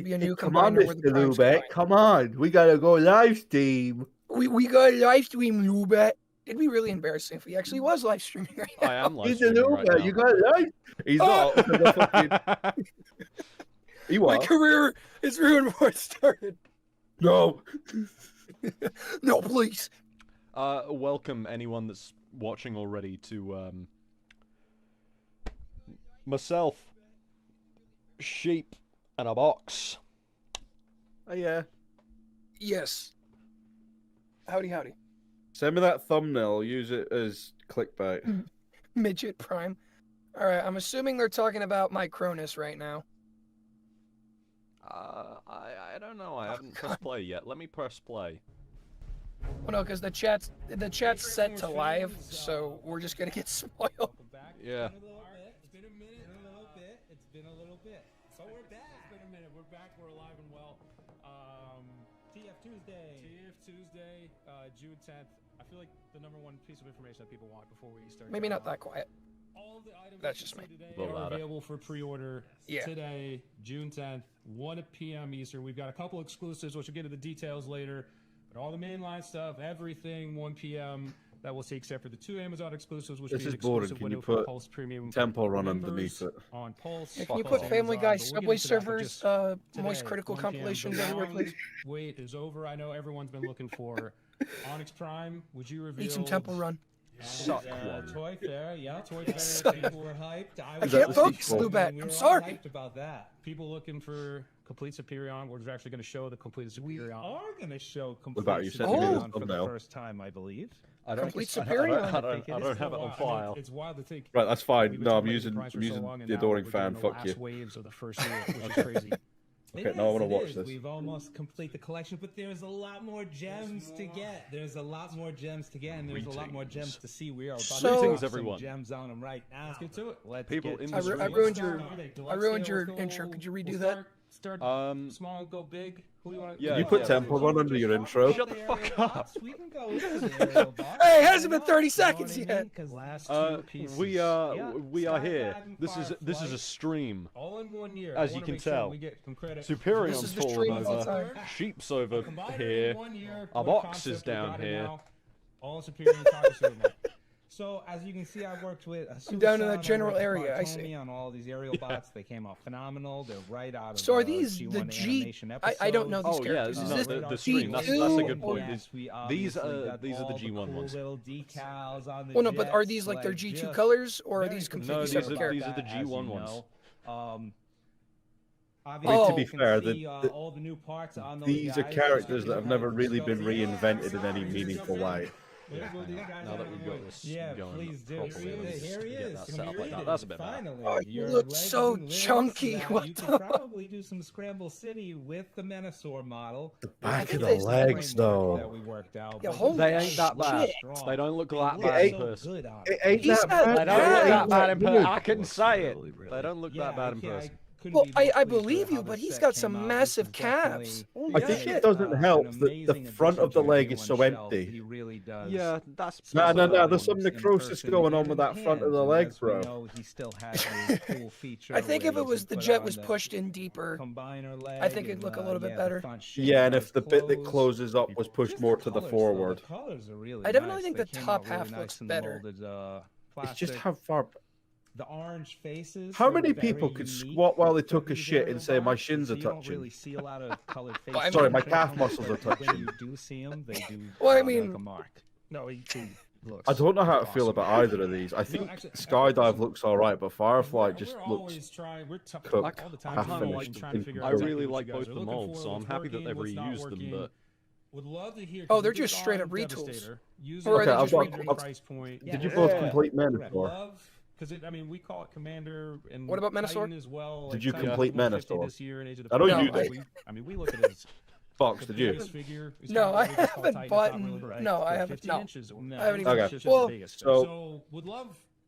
Be a new Come on, combiner where the Mr. primes Lubeck. combine. Come on. We gotta go live stream. We got a live stream, Lubat. It'd be really embarrassing if he actually was live streaming right now. I am live He's a streaming right Lubeck. now. You got live. He's not. because of fucking... He My was. career is ruined before it started. No. No, please. Welcome anyone that's watching already to myself, sheep, and a box. Oh, yeah. Yes. Howdy, howdy. Send me that thumbnail. Use it as clickbait. Midget Prime. All right, I'm assuming they're talking about Micronis right now. I don't know. I haven't pressed play yet. Let me press play. Well, no, because the chat's set to live, so we're just gonna get spoiled. Yeah. It's been a minute, a little bit. It's been a little bit. So we're back. It's been a minute. We're back. We're alive and well. TF Tuesday, June 10th. I feel like the #1 piece of information that people want before we start. Maybe not that quiet. All the items That's that just you me. see today A little are louder. available for pre-order today, June 10th, 1 p.m. Eastern. We've got a couple exclusives, which we'll get into the details later. But all the mainline stuff, everything, 1 p.m. That we'll see, except for the 2 Amazon exclusives, which This will is be an boring. exclusive Can you window for put Pulse Premium Temple Run members underneath it? on Pulse. Can you Pulse put Family Amazon, Guy but we'll Subway get into that, but Surfers just Moist today, Critical 1 p.m. compilations The everywhere, long please? wait is over. I know everyone's been looking for Onyx Prime. Would you reveal? Need some Temple Run. Suck one. Toy Fair, yeah, Toy Suck. Fair. People were hyped. I I was can't hyped. focus, sequel? Lubat. We I'm were all sorry. hyped about that. People looking for complete Superion. We're actually going to show the complete Superion. We are going to show Lubat, you complete said you needed a Superion for the thumbnail. first time, I believe. I don't. Complete I Superior. don't have It it is on wild. file. It's wild to think. Right, that's We've fine. been No, I'm talking about using the price for so long, and the now adoring we're fan. doing the Fuck you. last waves of the first year, which is crazy. Okay, It now I is, wanna it watch is. this. We've almost complete the collection, but there's a lot more gems to get. There's a lot more gems to get, and there's a lot more gems to see. We are about So- to Greetings, drop some everyone. gems on them right now. Let's get to it. Let's People get in to the it. stream. I ruined your Let's intro. go- Could you redo we'll that? Start small, go big. Who do you want? Yeah, You put Temple Run under your intro. Shut the fuck up. We can go into the Aerialbots. Hey, it hasn't been 30 You know seconds what I mean? yet. 'Cause last two pieces. We are Yeah, here. Skydive and This is a Fireflight, stream. all in 1 year. As I you wanna can make sure tell. we get some credit. This Superion's is the fallen stream of all over. time. Sheep's over Combine it here. in 1 year. Our What box is concept we down got it here. now. All Superior targets right now. So as you can see, I worked with I'm down in that general area, I see. on all these Aerialbots. They came out phenomenal. They're right out of. So are these the G1 G? animation I don't know these Oh yeah, characters. this Is is this the stream. That's a good point. Yes, we These obviously are got the all G1 cool ones. little decals on the Well, no, but are jets, these like their G2 just colors, or are very these cool. No, completely these separate are characters? the G1 ones. Obviously, Oh. To be you can fair, see, all the new parts on those these are guys. characters that have never really been reinvented in any meaningful way. Yeah, now that we've got this Yeah, going please do. properly, let's Here he get is. that set up like that. That's a bit better. Finally, Oh, you your look legs so and limbs chunky. that What you the- could probably do some Scramble City with the Menasor model. Back of of the the legs, Framework that though. we worked out, Yeah, but holy They ain't that bad. shit. They don't look that look bad in so person. good on It it. ain't He's that not bad. They don't Yeah. look It that ain't bad in that person. good. I can say it. They don't look that bad in I person. couldn't Well, be more I pleased with believe you, how but the he's set got came some out. This massive is calves. definitely- Holy I think shit. it doesn't help an that the amazing front of the addition leg to is the so shelf. empty. He really does. Yeah, that's No, no, no, there's some In necrosis person, going you on get with it that in front of the hands, leg, and as bro. we know, he still has these cool feature I think if it ways was to the put jet on was the pushed in deeper, combiner leg I think it'd and, look a little bit the better. front shape Yeah, and of if the his bit that clothes. closes up was pushed Just more the to the colors, though, the forward. colors are really I definitely nice. think They the came top out really half nice looks in the better. molded, It's just plastic. how far. The orange faces. How are many very people could unique squat while they for took a these shit and say, Aerialbots, "My shins are so you don't touching"? really see a lot of colored faces. Well, I mean- Sorry, my on calf them, muscles are but When touching. you do see them, they do. Well, I look mean- like a mark. No, he looks. I don't know how to feel awesome. about either of these. I think actually, Skydive looks alright, but Firefly We're just always looks trying. We're cooked, all the time half trying finished, to figure I out exactly really what like you guys both are the looking molds, for, so I'm what's happy that working, they've what's not reused them. working. But Would love to hear. Oh, 'cause they're we just did straight Arm up retools. Devastator, Or are they Okay, just I've re- got- price point. Did you both Yeah. complete Correct. Minotaur? Love, because I mean, we call it Commander and What about Menasor? Titan as well. Did you Titan's complete 150 Menasor? This year in Age of the I know you Empires. did. I mean, we look at it as Fox, the did you? biggest figure. It's No, not I really just called haven't Titan, bought. it's not really, right? No, I What, haven't. 15 No, inches? No, I haven't even- Okay. it's just Well, the biggest. so- So would love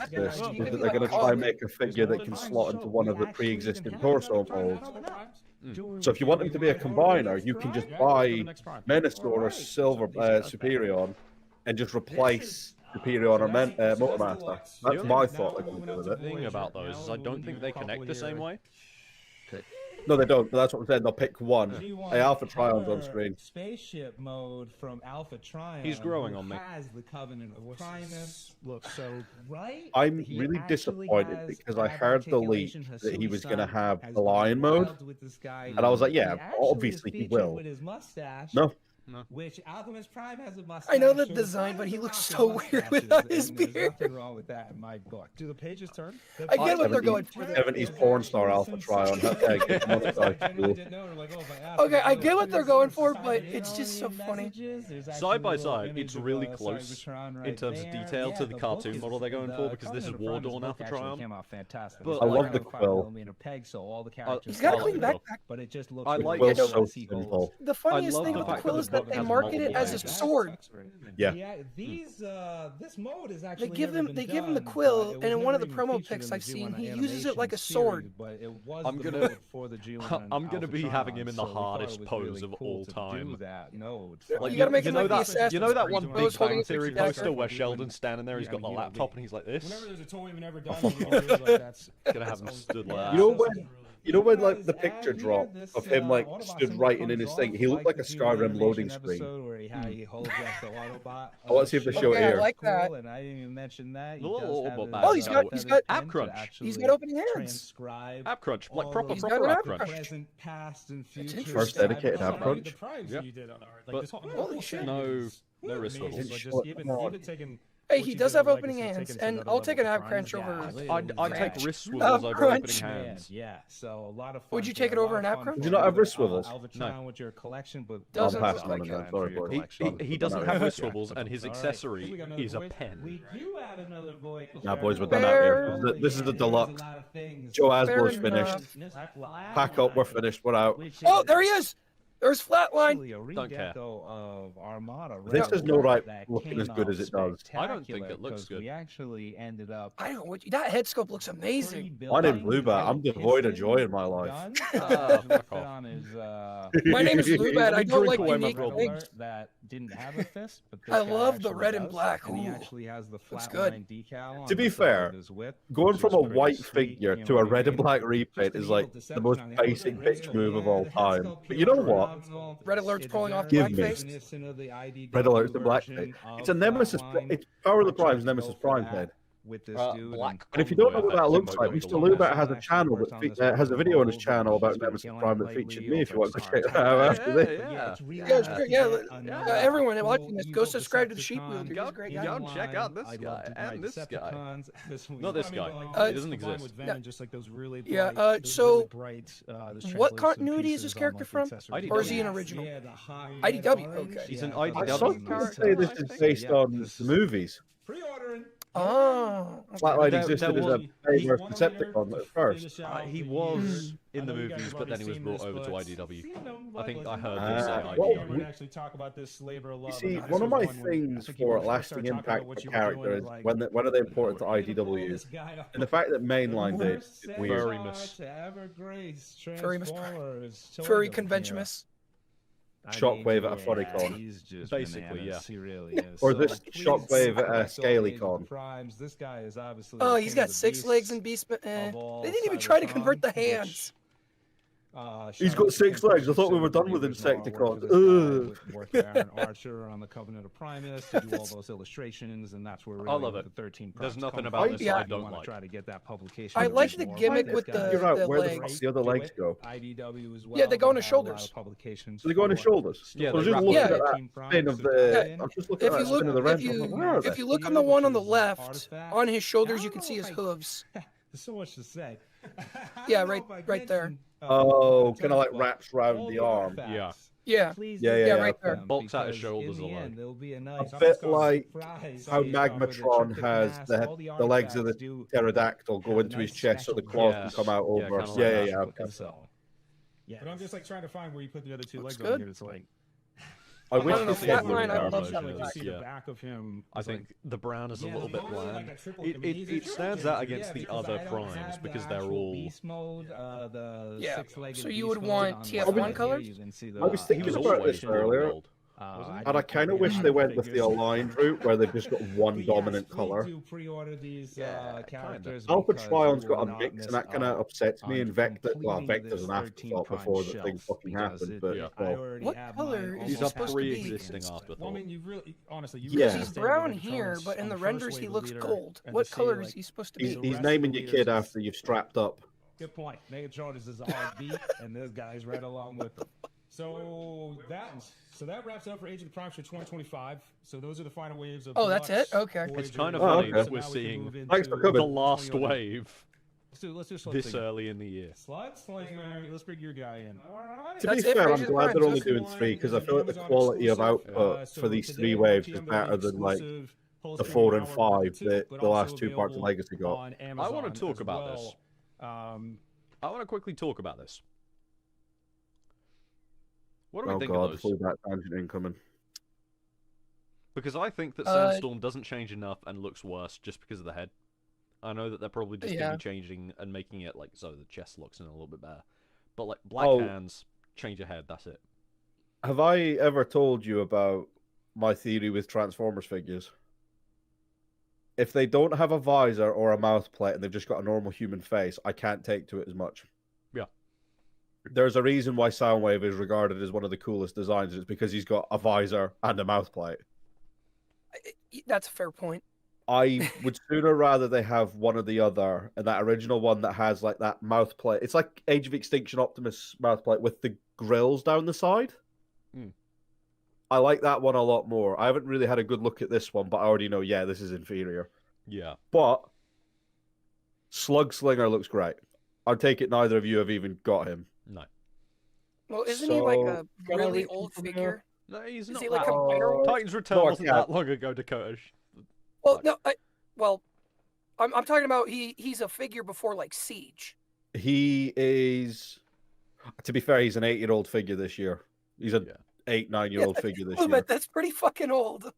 against this is that they're going to try and make a figure that can slot into one of the pre-existing torso molds. So if you want him to be a combiner, you can just buy Menosaurus Silver Superion and just replace Superior or Motormaster. That's my thought they're going to do with The it. thing about those is I don't think they connect the same way. No, they don't. But that's what I'm saying. They'll pick one. G1 Hey, Alpha Trion's on color screen. Spaceship mode from Alpha Trion. He's growing who on me. Has the Covenant of Primus. Looks so right. I'm He really actually disappointed has because I heard the leak articulation, that he was going to Hasusan, have has the lion been mode. wild with this guy. And I was like, He yeah, actually obviously is he featured will. With his mustache. No. Which Alchemist Prime has a mustache. I know the so design, Prime but he has looks a so mustache, weird without his and beard. There's nothing wrong with that in my book. Do the pages turn? I get what they're 70s going for. 70s porn star Alpha Trion. Okay, Okay, I get what they're going for, but it's just so funny. Side by side, it's really close in terms of detail to the cartoon model they're going for, because this is War Dawn Alpha Trion. Came out fantastic. But I love the quill. Peg, so all the characters He's got a I clean like backpack. but it just looks I really like Quill's cool so as he holds. simple. The funniest love thing the with the fact quill that is the that book they has market it multiple as a layers. sword. Yeah. This mode is actually They give him the quill, and in one of the promo pics I've seen, he uses it like a sword. But it was I'm the gonna- mode for the G1 I'm gonna Alpha be Trion, having him in the so we thought it hardest was pose really of cool all to time. do that node. You gotta make him like the that, Assassin's you know that Creed one pose Big holding Bang a Theory dagger? poster where Sheldon's standing there, he's got the laptop and he's like this? Whenever there's a toy we've never done, we can do it like that's Gonna have him stood like that. You know when like the picture drop of him like stood writing in his thing, he looked like a Skyrim loading screen. He holds up the Autobot. I want to see if they show it Okay, I here. like that. And I didn't even mention that. The little Autobot Oh, he's got App crunch. He's got opening hands. App crunch, like proper He's got proper an app app crunch. Present, past, and future. interesting. First dedicated app the crunch. primes Yep. you did on art. But- Like this whole, Holy shit. No wrist swivels. Just even taking Hey, what he you does did have on opening Legacy, hands, taken to and another I'll level take an with ab primes. crunch over. I'd take Crunch. wrist swivels over Crunch. opening hands. Yeah, so a lot of fun. Would you there, take it a over lot an of app fun crunch? for Would you not have the, wrist swivels? Alvatron with your collection, but Doesn't I'm look passing on like him. it. Sorry, boy. He doesn't have wrist swivels, and his All right. accessory We got another is a voice. pen. We do add another voice. Nah, boys, we're done Fair. out here. This is the deluxe. Joe Fair Asbo's finished. enough. Pack up, we're finished, we're out. Oh, there he is! There's Flatline! Don't care. Of Armada. This Rebel is no right that looking came as good out as it does. I don't think it looks spectacular, 'cause good. We actually ended up. I don't know what that head sculpt looks amazing. My name's Luba. I'm devoid of joy in my life. Fuck off. My name is Lubat. I don't like Drink away my unique problem. things. That didn't have a fist, but this I guy love the actually red and does, black. And he Ooh, actually has the looks flatline good. decal on To be the side fair, of his whip, Going which from is a pretty white sweet, figure you to know, a red and maybe black repaint is like the most basic bitch move of all time. But you know what? Red Alert's pulling off Give me. blackface. Red Alert's the blackface. It's a Nemesis. It's Power of the Prime's Nemesis Prime head. With this dude, Black And if you don't know what that Convoy looks effect like, symbol Mr. going Lubat on. has a channel that has a video on his channel about Nemesis Prime that featured me. If you want to check it out after this. Yeah, it's great. Everyone watching this, go subscribe to the Sheep Wielder. He's a great guy. Go and check out this guy and this guy. Not this guy. Uh, He doesn't exist. Just like those really Yeah, bright, those so really bright, what continuity is this character from? Or is he an original? Yeah, the high IDW, orange. okay. He's an I IDW saw you character. say this is based on the movies. Pre-ordering. Oh. Flatline There- existed there as a was- Bay-verse Decepticon at first. He was in the I know you guys movies, have but then he was already brought seen over this, to but IDW. see, no, I think I like- heard Ah, them say well, We're IDW. gonna actually talk about this labor of love. You see, and this one of was my one when things I think you for first lasting started talking impact about what for you were doing, character is like, when are they important to we're gonna blow IDW? this guy up. And the fact that Mainline did is weird. Furry conventionist. Shockwave at a Furrycon. He's just Basically, bananas. yeah. He really is. Or So this please Shockwave at a select all these Scalycon. primes. This guy is obviously Oh, the he's king got of the 6 legs beasts and beast. of all They didn't even try to Cybertron, convert the which, hands. He's got 6 legs. I thought we were done with Insecticons. Worked with Aaron Archer on the Covenant of Primus to do all those illustrations, and that's where really I love it. the 13 There's primes nothing come about from. this I You don't wanna like. Try to get that publication. I which like is the more gimmick about with this guy. the- Figure out the where the legs. fuck the other legs go. IDW as well. Yeah, they go on but his had a lot of shoulders. publications So they go on his for- shoulders. Yeah, So I was they just wrap looking them. at that spin of the. I'm just looking If at you that look, spin of the if red. you, Where are they? if you look on the one on the left, on his shoulders, you can see his hooves. There's so much to say. Yeah, right there. Oh, kind of like wraps around the arm. Yeah. Yeah. Yeah, right there. Bulks out his shoulders a lot. A bit like how Magmatron has the legs of the pterodactyl go into his chest so the claws Yeah. can come out Yeah, over. kinda like Yeah, that. okay. Yeah, But I'm just like trying to find where you put the other two Looks legs on good. here. It's like I wish don't know, this had Flatline, I more love version. that. you see the back of him. I It's think the brown is a Yeah, little bit he's only like bland. a triple It comedian. stands out against the because other I don't primes have because the they're actual all. beast mode, the Yeah, six-legged so you beast would mode want on TF1 the- colors? you can see I was the- thinking He was about always this earlier. gold. And I kind of wish they went with the aligned route, where they've just got one dominant color. Pre-order these characters. Alpha because Trion's you got will a not mix, miss and that kind out of upsets me. on And Vector, well, completing Vector's an this afterthought 13 before the prime thing fucking shelf, happened. because But I well, already What have color mine is He's he a supposed to be? pre-existing Well, I afterthought. mean, you really, honestly, you Yeah. really He's stay brown with here, Micronis but in on the first renders he wave looks leader gold. and What to see, color is like, he supposed to he's, be? he's rest naming of the your leaders kid is- after you've strapped up. Good point. Megatron is hard beat, and this guy's right along with him. So that wraps it up for Age of the Primes for 2025. So those are the final waves of. Oh, that's Deluxe, it? Okay. Voyager, It's kind of Oh, funny okay. that we're now we can seeing move into Thanks for coming. the last 2021. wave Let's do this Slugslinger. early in the year. Slugslinger, let's bring your guy in. To That's be it fair, for I'm Age of the glad they're Primes. only doing 3 because I feel like the quality of output for these 3 waves is better than like the 4 and 5 that the last 2 parts of Legacy got. I want to talk about this. I want to quickly talk about this. What do we Oh think god, of full those? back tangent incoming. Because I think that Sandstorm doesn't change enough and looks worse just because of the head. I know that they're probably just going to be changing and making it like so the chest looks in a little bit better. But like black hands, change your head, that's it. Have I ever told you about my theory with Transformers figures? If they don't have a visor or a mouth plate and they've just got a normal human face, I can't take to it as much. Yeah. There's a reason why Soundwave is regarded as one of the coolest designs. It's because he's got a visor and a mouth plate. That's a fair point. I would sooner rather they have one or the other, and that original one that has like that mouth plate. It's like Age of Extinction Optimus mouth plate with the grills down the side. I like that one a lot more. I haven't really had a good look at this one, but I already know, yeah, this is inferior. Yeah. But Slugslinger looks great. I take it neither of you have even got him. No. Well, isn't he like a So, really old figure? No, he's Is not he like that a old. minor? Titan's Return No, I wasn't can't. that long ago, Dakota. Well, no, I'm talking about he's a figure before like Siege. He is, to be fair, he's an 8-year-old figure this year. He's a 8-9-year-old figure this year. But that's pretty fucking old.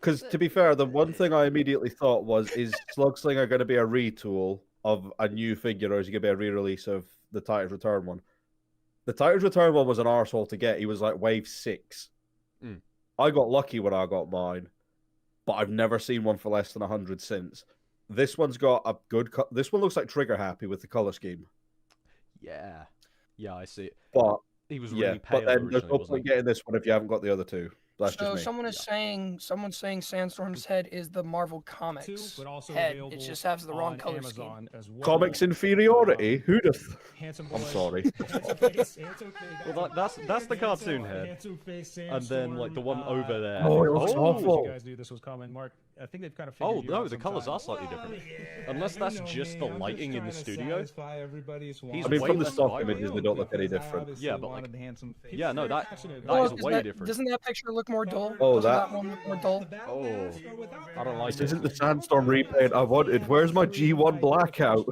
Because to be fair, the one thing I immediately thought was, is Slugslinger going to be a retool of a new figure, or is he going to be a re-release of the Titan's Return one? The Titan's Return one was an arsehole to get. He was like wave 6. I got lucky when I got mine, but I've never seen one for less than 100 since. This one's got a good... This one looks like trigger happy with the color scheme. Yeah. Yeah, I see it. But he was really pale but then there's originally, no wasn't point he? getting this one if you haven't got the other 2. That's So just me. someone's saying Sandstorm's head is the Marvel Comics but also head. available It just has the wrong on color Amazon as well. Comics inferiority? Who'd have... Handsome I'm boy. sorry. Handsome face, handsome face. Well, that's the cartoon head. Handsome face, And then, like, the one over there. Oh, it looks I awful. You guys knew this was coming, Mark. I think they've kind of Oh, figured you no, out the colors sometime. are slightly different. Unless that's just the lighting in the studio. He's I mean, way from the less stock vibrant. images, they don't look any different. Yeah, but like, yeah, no, that is Doesn't way different. Doesn't that picture look more dull? Oh, Doesn't that- one look more dull? Oh, I don't like This it. isn't the Sandstorm repaint I wanted. Where's my G1 blackout?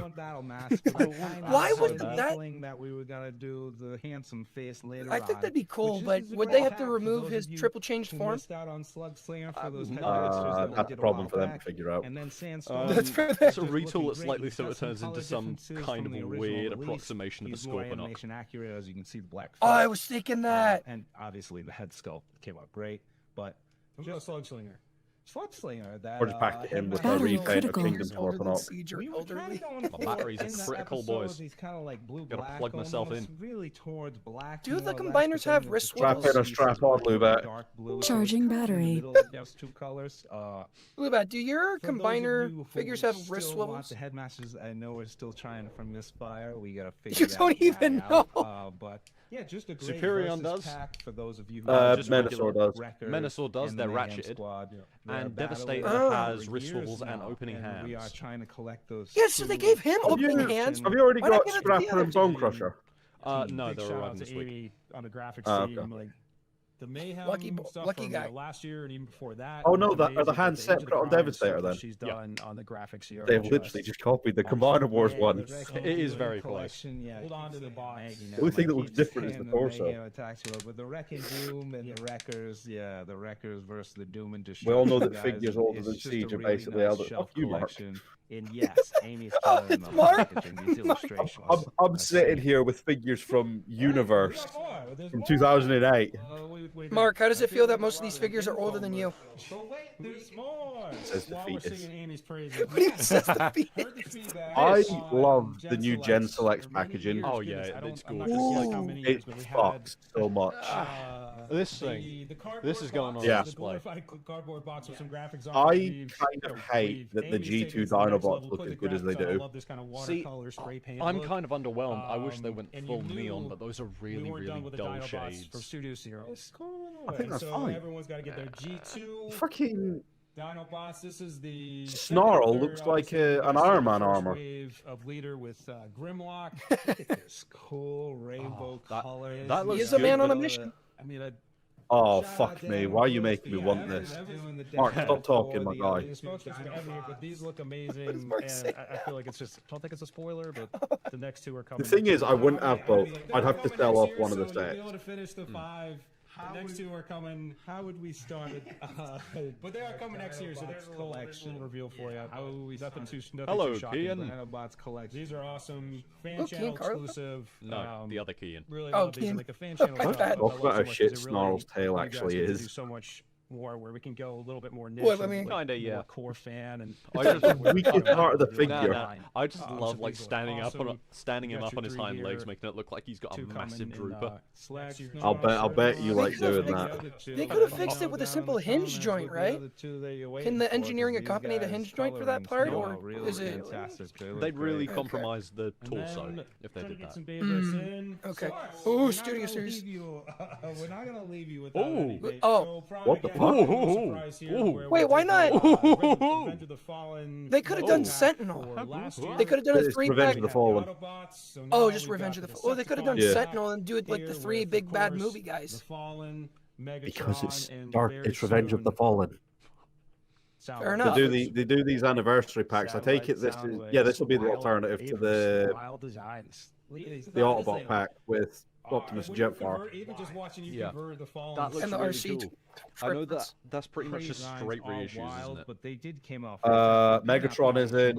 Why would that we were gonna do the handsome face later I think on, that'd be cool, which but is a would great they have to fact for remove those his of you triple changed who form? missed out on Slugslinger for those head monsters that we That's did a a problem while for them to back. figure out. And then Sandstorm. That's for them. It's a retool it slightly so it turns into some kind of a weird approximation of a He's more Scorponok. animation accurate, as you can see the black. Oh, I face. was thinking that. And obviously the head sculpt came out great, but Just Slugslinger. Slugslinger, that Or just back to him with a Battery repaint of critical. Kingdom Older than Scorponok. Siege or we were kind elderly. of going My batteries are in the critical, episodes, boys. These kind of like blue Gotta black plug myself almost, in. really towards black. Do the more or less, combiners but then have the wrist Strap swivels? in or strap on, Lubat. Dark blue, Charging so in the battery. middle of those 2 colors. Lubat, do your For those of combiner you who figures have still wrist want swivels? The headmasters, I know we're still trying from Misfire. We gotta figure You that don't even out. know. But yeah, just a great Superion versus does. pack for those of you who Just Menasor does. Wreckers Menasor does, and they're the Mayhem ratcheted. Squad. And They're Devastator battling has for wrist years swivels and now, opening and we are hands. trying to collect those. Yeah, so they two gave him opening versions. hands. Have you already Why not got give it to the Scrapper other and Bone team? Crusher? No, Big they're shout out arriving to this week. Amy on the graphics Oh, team. okay. Like the Mayhem stuff lucky from guy. last year and even before that. Oh, no, was that- are amazing, the but hands Age of separate the on Primes Devastator stuff that then? She's done on the graphics here. They've literally just copied the Combiner Wars one. It is very close. Collection, yeah, Hold on to the box. The only thing that looks different is the torso. But the Wrecking Doom and the Wreckers, yeah, the Wreckers versus the Doom and We all know Destruction that guys, figures older it's than just a Siege are really basically nice elder. shelf Fuck you, Mark. collection. And yes, Amy's killing it's the Mark. packaging, these illustrations. I'm sitting here with figures from Universe from 2008. Mark, how does it feel that most of these figures are older than you? But wait, there's more. Says the While we're fetus. singing Amy's praises, What do you says the heard the fetus? feedback I on love the new Gen Selects. Selects For many packaging. years, Oh, goodness, yeah, I don't- it's I'm not gorgeous. gonna say how many years, It but we fucks so much. This thing. the cardboard This is going box, on Yeah. the display. glorified cardboard box with some graphics on. I we've- kind of hate that the Amy's G2 taken it to the next Dinobots level, look put as the good as they graphics on. I do. love this kind of See, watercolor spray paint I'm look. kind of underwhelmed. I wish they went And full you neon, knew but those are we really, weren't done really with the dull Dinobots shades. for Studio Series. I think that's so fine. Everyone's got to get their G2 Fucking Dinobots. This is the Snarl second, looks third, like obviously, an the Iron Man first armor. Wave of leader with Grimlock. Look at this cool rainbow color. that looks He is a man good, on a but- mission. I mean, Oh, shout fuck out to me. Evan Why are you Woods. making me Yeah, want Evan's this? doing the Mark, demo stop talking, for my the guy. The spokesperson for Evan, but these look amazing. Mark And say? I feel like it's just, I don't think it's a spoiler, but the next two are coming. The thing is, I wouldn't have both. I'd have to sell off one of the So you'll be sets. able to finish the 5. The next two are coming. How would we start it? But they are coming next year, so there's a collection reveal for you. Nothing too Hello, shocking. Kian. Dinobots collection. These are awesome. Fan Oh, channel Kian Carlo? exclusive. No, the other Kian. Really Oh, love these. Kian. Like the fan channel My stuff. bad. I Talk love about so how much shit 'cause it Snarl's tail you guys actually can do is. so much more where we can go a little bit more niche. Well, I and, mean- like, Kinda, yeah. more core fan and. I just- the weakest part of the figure. Nah. I just So love like these look standing awesome. standing You him got up your on his three hind legs, here, making it look like he's got a two massive coming in, drooper. Slash. I'll bet you like doing that. They could have fixed it with a simple hinge joint, right? Can the engineering accompany the hinge joint for that part, or is it? They'd really Okay. compromise the torso if they did that. Okay. Ooh, Ooh, Studio Series. We're not gonna leave you with Ooh. Oh. What the fuck? Wait, why not? They could have done Oh. Sentinel. They could have done a It's 3-pack. Revenge of the Fallen. Oh, just Revenge of the Fallen. Oh, they could have done Yeah. Sentinel and do it like the 3 big bad movie guys. Because it's dark, it's Revenge of the Fallen. Fair enough. They do these anniversary packs. I take it this is this will be the alternative to the wild designs. Autobot pack with Optimus Jetfire. Even just watching you Yeah. convert the Fallen. That looks And the really RC cool. I know that that's pretty much just straight reissues, isn't it? But they did came off. Megatron is in.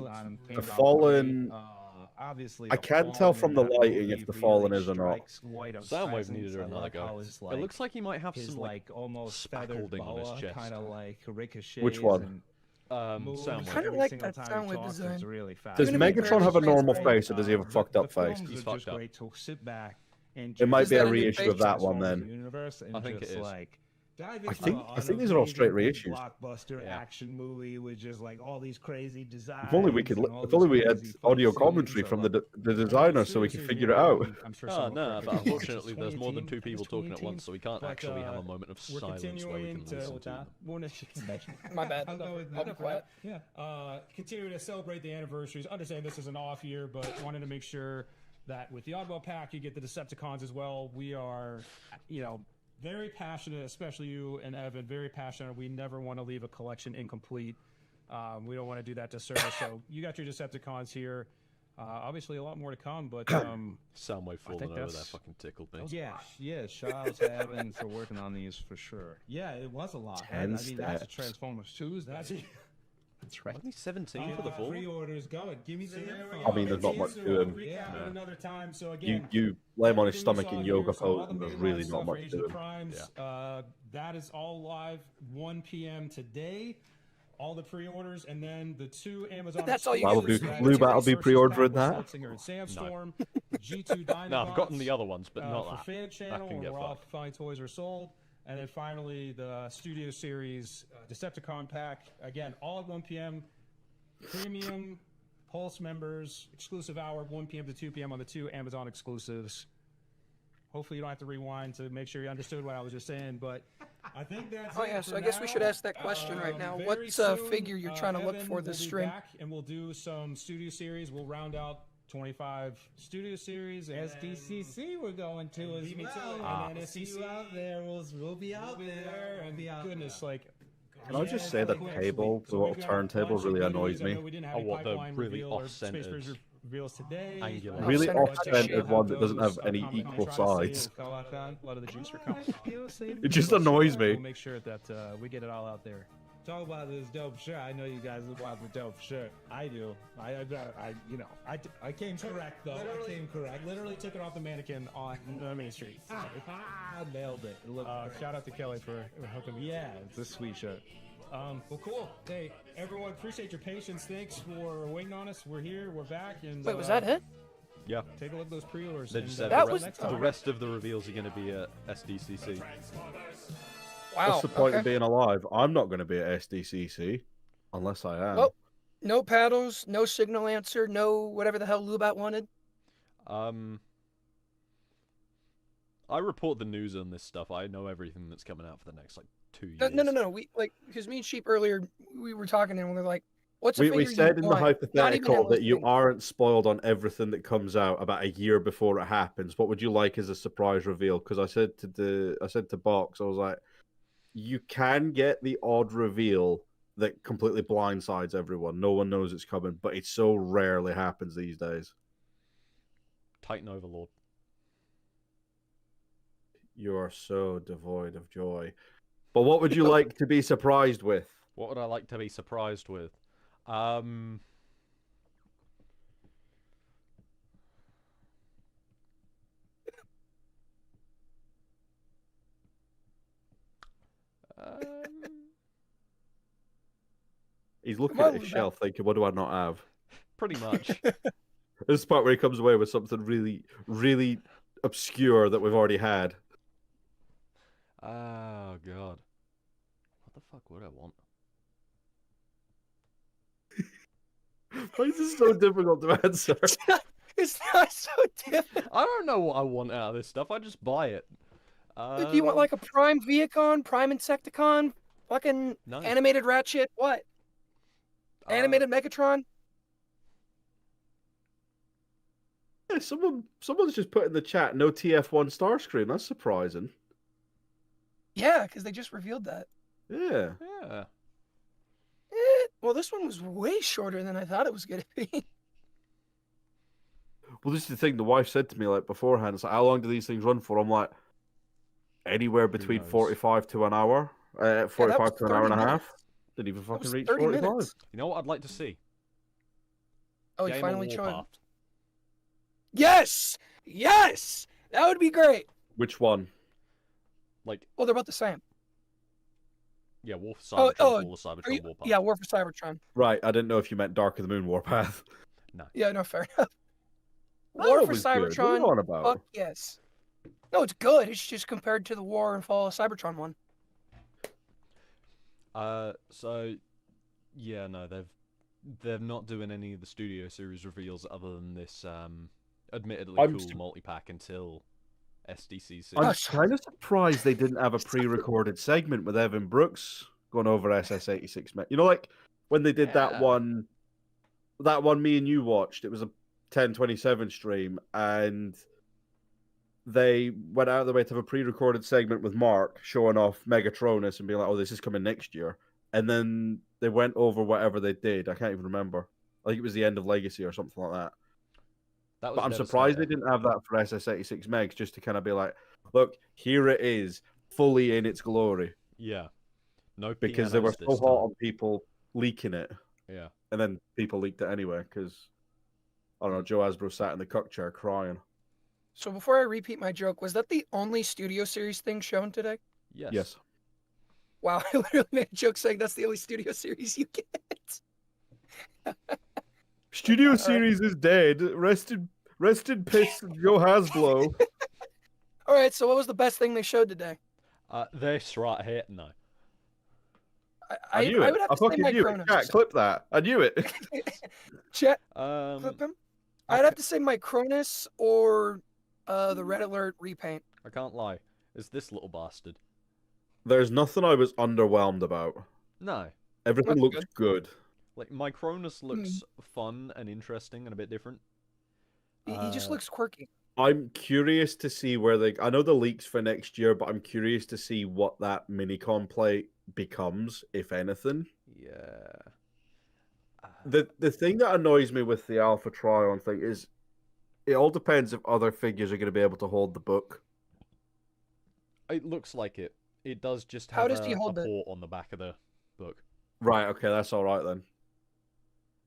The Fallen. Obviously, I can't tell from the lighting if the Fallen is or not. Soundwave needed another go. It looks like he might have his some like almost feathered spackling on his boa, chest. kind of like ricochets. Which one? and Soundwave. Kinda every like single that time he Soundwave talks, design. it's really fast. Does Even if Megatron have a it's normal transparent, face, or does he have a fucked up the face? films He's are fucked just up. great to sit back and It might Is be a that a new reissue of face? that one then. Universe and I think it just, is. Like, dive I into think an these are all straight amazing reissues. blockbuster Yeah. action movie with just like all these crazy designs. If only we could. and all If these only we had crazy audio fight commentary scenes. from I love the designer, so we could figure it out. I'm sure Oh someone no, correct but me. unfortunately there's more than 2 It's people talking at 2018, once, so we can't but, actually have a moment of We're silence where we continuing can to listen to them. My bad. I'll go with I'll be quiet. Yeah. Continuing to celebrate the anniversaries. Understand this is an off year, but wanted to make sure that with the Oddball pack, you get the Decepticons as well. We are, very passionate, especially you and Evan, very passionate. We never want to leave a collection incomplete. We don't want to do that to service. So you got your Decepticons here. Obviously, a lot more to come, but Soundwave falling think over there that's- fucking tickled me. Yeah, shout out to Evan for working on these for sure. Yeah, it was a lot. I 10 mean, that's a steps. Transformers Tuesday. That's right. Only 17 for the full. Pre-orders going. Give me some info. I mean, there's not much to him. Recap it another time. So again, You lay him on his everything we stomach saw in here, yoga so all pose, the and there's mainline really stuff not for much Age to of him. Primes, that is all live 1 p.m. today. All the pre-orders, and then the 2 Amazon. That's all you Well, get. Lubat will be pre-ordering that. Slugslinger and Sandstorm, G2 Dinobots. No, I've gotten the other ones, but not for that. fan channel, can get where all fucked. fine toys are sold. And then finally, the Studio Series Decepticon pack. Again, all at 1 p.m. Premium Pulse members, exclusive hour, 1 p.m. to 2 p.m. on the 2 Amazon exclusives. Hopefully, you don't have to rewind to make sure you understood what I was just saying, but I think that's Oh it yeah, for so I guess we now. should ask that question right now. Very What's soon, figure you're trying to look Evan for this will be stream? back, and we'll do some Studio Series. We'll round out 25 Studio Series. And SDCC we're going to as Beat me to well. it. And then See SCC you out there. We'll be out there. and We'll be out goodness, there. like. Can I just say the table, the little turntable, really annoys me? Oh, what, the really off-centered, reveals today. angular. Really Center off-centered one that doesn't have any equal sides. A lot of the juice for coming. It just annoys me. We'll make sure that we get it all out there. talk about this dope shirt. I know you guys want the dope shirt. I do. I came correct though. I came correct. Literally took it off the mannequin on Main Street. Nailed it. Shout out to Kelly for hooking me. Yeah, it's a sweet shirt. Well, cool. Hey, everyone, appreciate your patience. Thanks for waiting on us. We're here. We're back. And Wait, was that it? Yeah. Take a look at those pre-orders. They just said That the, was- the rest of the reveals are going to be at SDCC. Wow. What's the point of okay. being alive? I'm not going to be at SDCC unless I am. Well, no paddles, no signal answer, no whatever the hell Loubat wanted. I report the news on this stuff. I know everything that's coming out for the next 2 years. No. We because me and Sheep earlier we were talking and we were like, "What's a We figure said you in the want?" Not even hypothetical that you enlisting. aren't spoiled on everything that comes out about a year before it happens. What would you like as a surprise reveal? Because I said to Box, I was like, you can get the odd reveal that completely blindsides everyone. No one knows it's coming, but it so rarely happens these days. Titan Overlord. You are so devoid of joy. But what would you like to be surprised with? What would I like to be surprised with? He's looking Come at on, his Loubat. shelf thinking, what do I not have? Pretty much. This is the part where he comes away with something really, really obscure that we've already had. Oh, God. What the fuck would I want? Why is this so difficult to answer? It's not so different. I don't know what I want out of this stuff. I just buy it. Do you want like a Prime Viacon, Prime Insecticon, fucking No. animated Ratchet? What? Animated Megatron? Yeah, someone's just put in the chat, no TF1 Starscream. That's surprising. Yeah, because they just revealed that. Yeah. Yeah. Well, this one was way shorter than I thought it was going to be. Well, this is the thing. The wife said to me like beforehand, it's like, how long do these things run for? I'm like, anywhere between knows? 45 to an hour. 45 was to an hour and a 30 half. minutes. Didn't even That fucking was reach 30 45. minutes. You know what I'd like to see? Oh, he Game of finally showed. Warpath. Yes! Yes! That would be great. Which one? Like, Well, they're about the same. yeah, War for Oh, Cybertron, oh, War for Are Cybertron, you- Warpath. yeah, War for Cybertron. Right, I didn't know if you meant Dark of the Moon Warpath. Yeah, no, fair enough. That War one for was good. What are you Cybertron. on about? Fuck yes. No, it's good. It's just compared to the War and Fall of Cybertron one. So, yeah, no, they're not doing any of the Studio Series reveals other than this, admittedly I'm cool multi-pack until SDCC. I'm Gosh. kind of surprised they didn't have a pre-recorded segment with Evan Brooks going over SS86. You know, like when they did Yeah. that one me and you watched. It was a 1027 stream, and they went out of their way to have a pre-recorded segment with Mark showing off Megatronus and being like, "Oh, this is coming next year." And then they went over whatever they did. I can't even remember. I think it was the end of Legacy or something like that. That was But I'm surprised they Devastator. didn't have that for SS86 Megs, just to kind of be like, look, here it is, fully in its glory. Yeah. No Because they were pianos so this hot time. on people leaking it. Yeah. And then people leaked it anyway, because, I don't know, Joe Hasbro sat in the cuck chair crying. So before I repeat my joke, was that the only Studio Series thing shown today? Yes. Yes. Wow, I literally made a joke saying that's the only Studio Series you get. Studio right. Series is dead. Rest in peace, Joe Hasbro. All right, so what was the best thing they showed today? This right here, no. I knew I it. would have I to say fucking knew it. Micronis. Chat, clip that. I knew it. Chat, clip him. I'd have to say Micronis or the Red Alert repaint. I can't lie. It's this little bastard. There's nothing I was underwhelmed about. No. Everything That's looks good. Like, Micronis looks fun and interesting and a bit different. He just looks quirky. I'm curious to see where they. I know the leaks for next year, but I'm curious to see what that minicon plate becomes, if anything. Yeah. The thing that annoys me with the Alpha Trion thing is, it all depends if other figures are going to be able to hold the book. It looks like it. It does just How have does he a hold it? port on the back of the book. Right. Okay, that's all right then.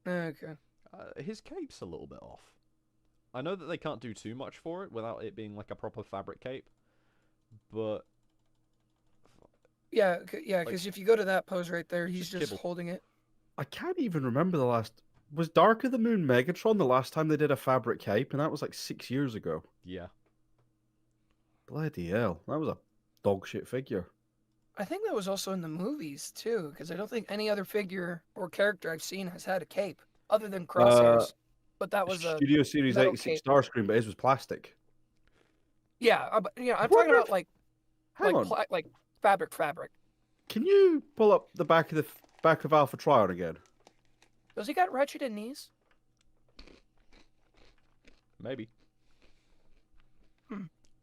Okay. His cape's a little bit off. I know that they can't do too much for it without it being like a proper fabric cape, but Yeah, because if you go to that pose right there, he's just kibble. holding it. I can't even remember the last. Was Dark of the Moon Megatron the last time they did a fabric cape, and that was like 6 years ago. yeah. Bloody hell, that was a dog shit figure. I think that was also in the movies too, because I don't think any other figure or character I've seen has had a cape other than Crosshairs. But that was a Studio Series metal 86 cape. Starscream, but his was plastic. yeah. I'm Wonder talking if- about like Hang on, like fabric. can you pull up the back of Alpha Trion again? Does he got ratcheted knees? Maybe.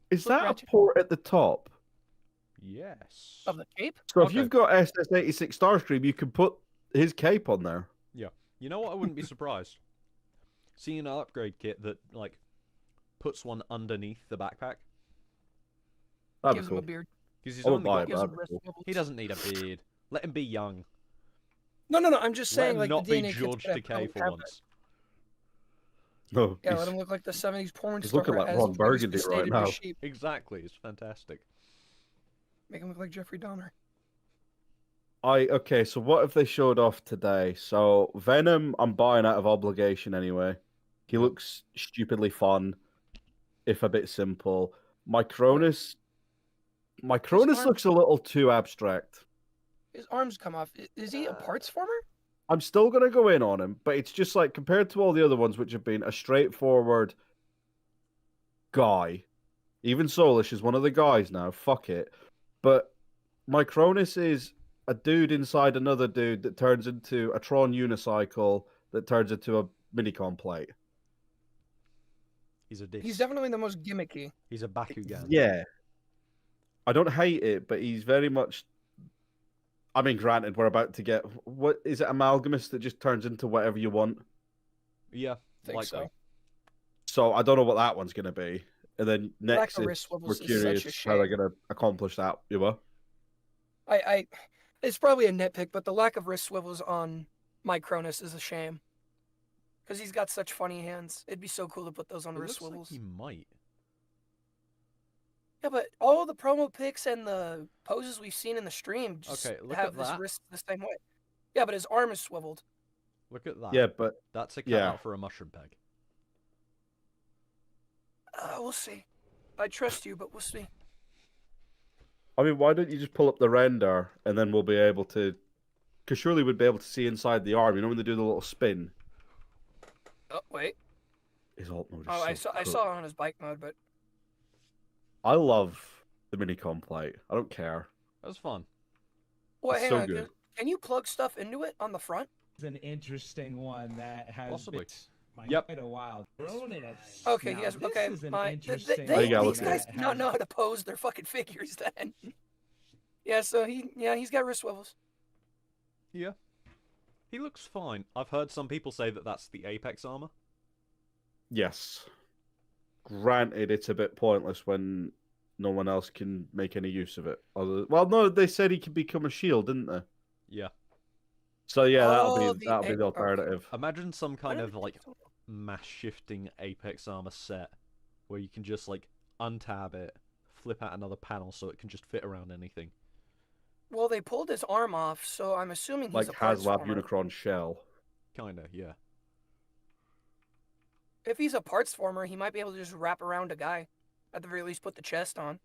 Is Look, that Ratchet. a port at the top? Yes. Of the cape? So if Okay. you've got SS86 Starscream, you can put his cape on there. Yeah. You know what? I wouldn't be surprised. Seeing an upgrade kit that like puts one underneath the backpack. That'd Gives be him a cool. beard. Because he's I would only buy got it, Gives but him that'd be wrist cool. wobbles. He doesn't need a beard. Let him be young. No. I'm just Let saying him like not the be DNA kits George could have Takei for that. once. No, Yeah, he's, let him look like the '70s porn he's star. looking like as Ron previously Burgundy right stated with now. Sheep. Exactly. It's fantastic. Make him look like Jeffrey Dahmer. Okay, so what have they showed off today? So Venom, I'm buying out of obligation anyway. He looks stupidly fun, if a bit simple. Micronis arm- looks a little too abstract. His arms come off. Is he a parts former? I'm still gonna go in on him, but it's just like compared to all the other ones, which have been a straightforward guy. Even Soulish is one of the guys now. Fuck it. But Micronis is a dude inside another dude that turns into a Tron unicycle that turns into a minicon plate. He's a disc. He's definitely the most gimmicky. He's a Bakugan. Yeah. I don't hate it, but he's very much. I mean, granted, we're about to get. What is it, Amalgamous that just turns into whatever you want? Yeah. Think Likely. so. So I don't know what that one's going to be. And then Lack next, of wrist we're swivels is curious such a how they're shame. going to accomplish that. You were? It's probably a nitpick, but the lack of wrist swivels on Micronis is a shame. Because he's got such funny hands. It'd be so cool to put those on It wrist looks swivels. like he might. Yeah, but all the promo pics and the poses we've seen in the stream just Okay, look have at this that. wrist the same way. Yeah, but his arm is swiveled. Look at that. Yeah, but That's a yeah. cutout for a mushroom peg. We'll see. I trust you, but we'll see. I mean, why don't you just pull up the render and then we'll be able to. Because surely we'd be able to see inside the arm. You know when they do the little spin? Oh, wait. His alt mode is Oh, I so saw cool. it on his bike mode, but I love the minicon plate. I don't care. That was fun. well, It's hang so on. good. Can you plug stuff into it on the front? It's an interesting one that has Possibly. been Yep. quite a while. Okay, Now, yes, this okay. is an Fine. interesting Oh, you gotta These look at guys it. do not know how to pose their fucking figures then. Yeah, so he's got wrist swivels. Yeah. He looks fine. I've heard some people say that that's the Apex armor. Yes. Granted, it's a bit pointless when no one else can make any use of it. Well, no, they said he could become a shield, didn't they? Yeah. So yeah, Oh, that'll be the okay. alternative. Imagine some kind Why of did like they do mass shifting Apex armor set where you can just like untab it, flip out another panel so it can just fit around anything. Well, they pulled his arm off, so I'm assuming he's Like a parts HasLab former. Unicron shell. Kinda, yeah. If he's a parts former, he might be able to just wrap around a guy. At the very least, put the chest on.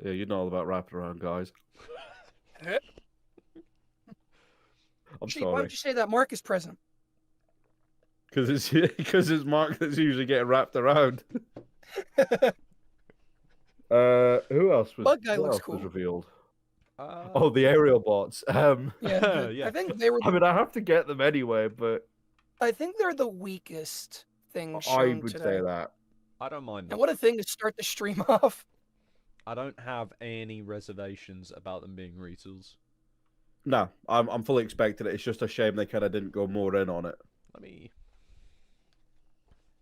Yeah, you know all about wrapping around guys. I'm Gee, why sorry. would you say that Mark is present? Because it's Mark that's usually getting wrapped around. Who else was? Bug guy what looks else was cool. revealed? Oh, the Aerialbots. Yeah, Yeah. I think they were. I mean, I have to get them anyway, but I think they're the weakest thing I shown would today. say that. I don't mind And them. what a thing to start the stream off. I don't have any reservations about them being retools. No, I'm fully expecting it. It's just a shame they kind of didn't go more in on it. Let me.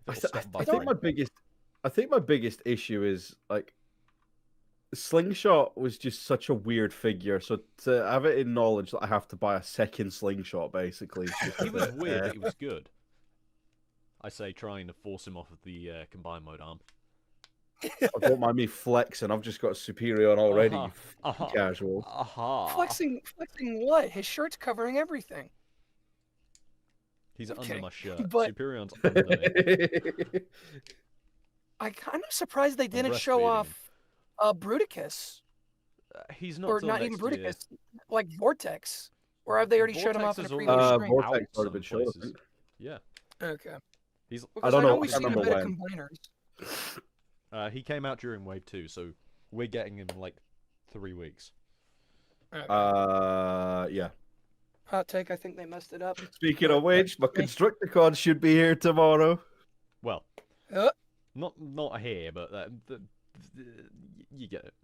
I It'll stop think buffering. my biggest issue is like Slingshot was just such a weird figure. So to have it in knowledge that I have to buy a second Slingshot, basically. Is just He a was bit, weird, but he was good. I say trying to force him off of the combined mode arm. Don't mind me flexing. I've just got Superior on already. You casual. Flexing what? His shirt's covering everything. He's Okay, under my shirt. but- Superion's under me. I'm kind of surprised they didn't show breastfeeding off Bruticus. He's not Or till not next even year. Bruticus, like Vortex. Or have they already showed him off in a Vortex is previous already stream? Vortex out already been some shown, I places. think. Yeah. Okay. He's Because don't know, we've I can't seen a bit remember of combiners. he came out during Wave 2, so we're getting him in like 3 weeks. Okay. Yeah. Hot take, I think they messed it up. Speaking of which, my Constructicon should be here tomorrow. Well, Uh, not here, but you get it.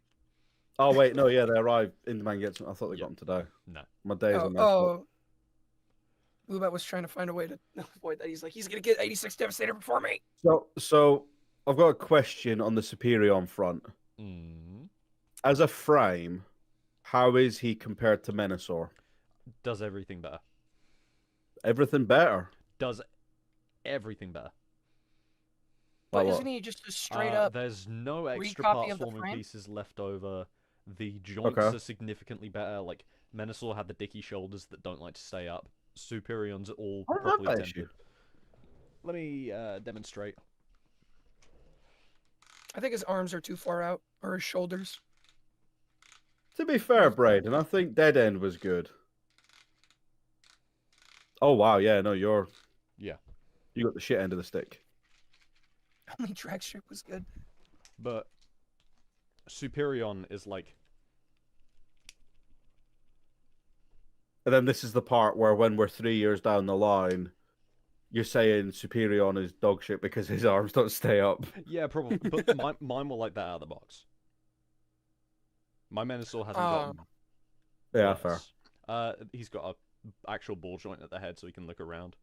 Oh wait, no, yeah, they arrived. Indman gets them. I thought they got them today. No. My days are messed up. oh. Lubat was trying to find a way to avoid that. He's like, he's gonna get 86 Devastator before me. So I've got a question on the Superion front. Mm. As a frame, how is he compared to Menasor? Does everything better. Everything better. Does everything better. But Like isn't what? he just a straight up? There's no extra recopy part of the forming frame? pieces left over. The joints Okay. are significantly better. Like Menasor had the dicky shoulders that don't like to stay up. Superion's all I don't have properly that tempered. issue. Let me demonstrate. I think his arms are too far out, or his shoulders. To be fair, Braden, I think Dead End was good. Oh wow, yeah, no, you got the shit end of the stick. Only drag strip was good. But Superion is like And then this is the part where when we're 3 years down the line, you're saying Superion is dog shit because his arms don't stay up. yeah, probably. But mine were like that out of the box. My Menasor hasn't gotten. Yeah, fair. He's got a actual ball joint at the head, so he can look around.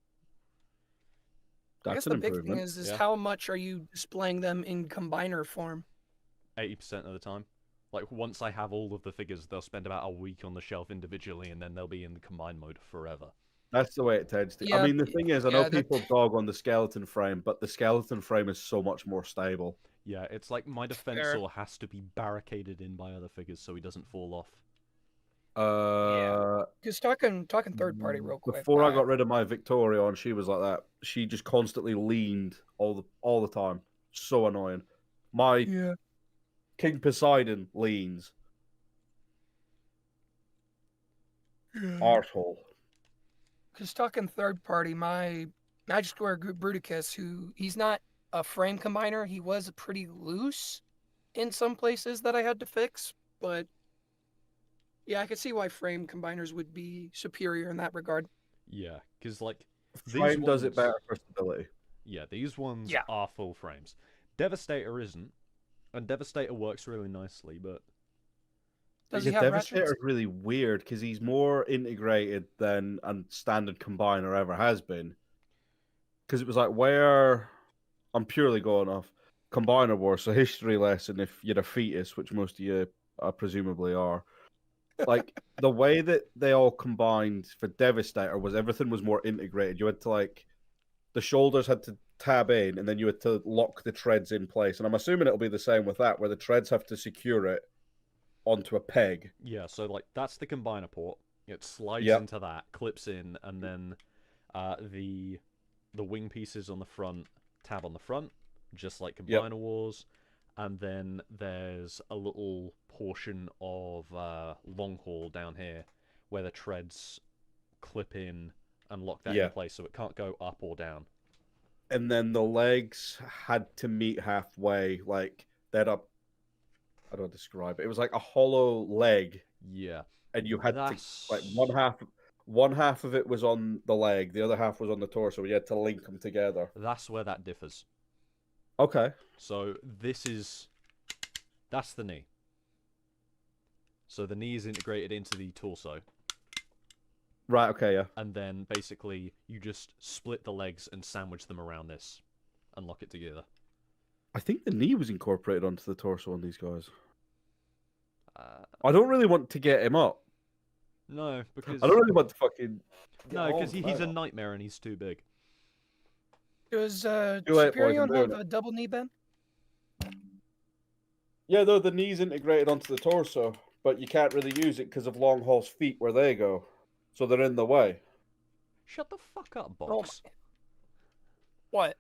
I guess That's an the big thing improvement. is Yeah. how much are you displaying them in combiner form? 80% of the time. Like, once I have all of the figures, they'll spend about a week on the shelf individually, and then they'll be in the combined mode forever. That's the way it tends to. Yeah, I mean, the thing is, I know yeah, that- people dog on the skeleton frame, but the skeleton frame is so much more stable. Yeah, it's like my Defensor has to be barricaded in by other figures so he doesn't fall off. Because talking third party real quick. Before I got rid of my Victorion, she was like that. She just constantly leaned all the time. So annoying. My Yeah. King Poseidon leans. Arsehole. Because talking third party, my Magic Square Bruticus, who he's not a frame combiner, he was pretty loose in some places that I had to fix, but yeah, I could see why frame combiners would be superior in that regard. Yeah, because, like, Frame does it ones- better for stability. Yeah, these ones Yeah. are full frames. Devastator isn't, and Devastator works really nicely, but Does Yeah, he have Devastator ratchets? is really weird because he's more integrated than a standard combiner ever has been. Because it was like, where I'm purely going off Combiner Wars, so history lesson if you're a fetus, which most of you presumably are. Like, the way that they all combined for Devastator was everything was more integrated. You had to, like, the shoulders had to tab in, and then you had to lock the treads in place. And I'm assuming it'll be the same with that, where the treads have to secure it onto a peg. yeah, so, like, that's the combiner port. It slides Yep. into that, clips in, and then the wing pieces on the front tab on the front, just like Combiner Wars. And then there's a little portion of long haul down here where the treads clip in and lock that in place, so it can't go up or down. And then the legs had to meet halfway, like they'd up. How do I describe it? It was like a hollow leg, Yeah, and you had that's to like one half of it was on the leg, the other half was on the torso. You had to link them together. that's where that differs. Okay. So that's the knee. So the knee is integrated into the torso, Right. Okay. Yeah. and then basically you just split the legs and sandwich them around this and lock it together. I think the knee was incorporated onto the torso on these guys. I don't really want to get him up. No, because I don't really want to fucking. no, because he's a nightmare and he's too big. Does Too late, boys, I'm Superion doing have a double knee bend? Yeah, though the knee's integrated onto the torso, but you can't really use it because of Longhall's feet where they go, so they're in the way. Shut the fuck up, Oh Box. What?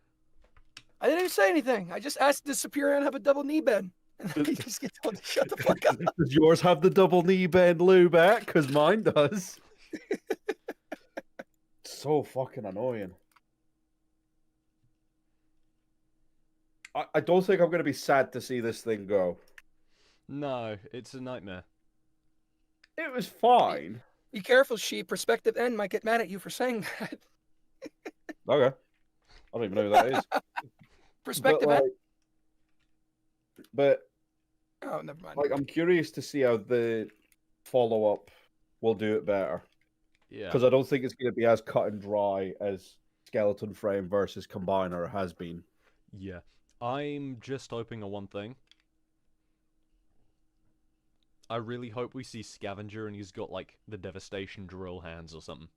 I didn't even say anything. I just asked, does Superion have a double knee bend? And he just gets told to shut the fuck up. Does yours have the double knee bend, Loubat? Because mine does. So fucking annoying. I don't think I'm going to be sad to see this thing go. No, it's a nightmare. It was fine. Be careful, Sheep. Perspective N might get mad at you for saying that. Okay. I don't even know who that is. Perspective but, N? like, but Oh, never mind. like, I'm curious to see how the follow-up will do it better. Yeah. Because I don't think it's going to be as cut and dry as Skeleton Frame versus Combiner has been. Yeah. I'm just hoping on one thing. I really hope we see Scavenger and he's got, like, the Devastation drill hands or something.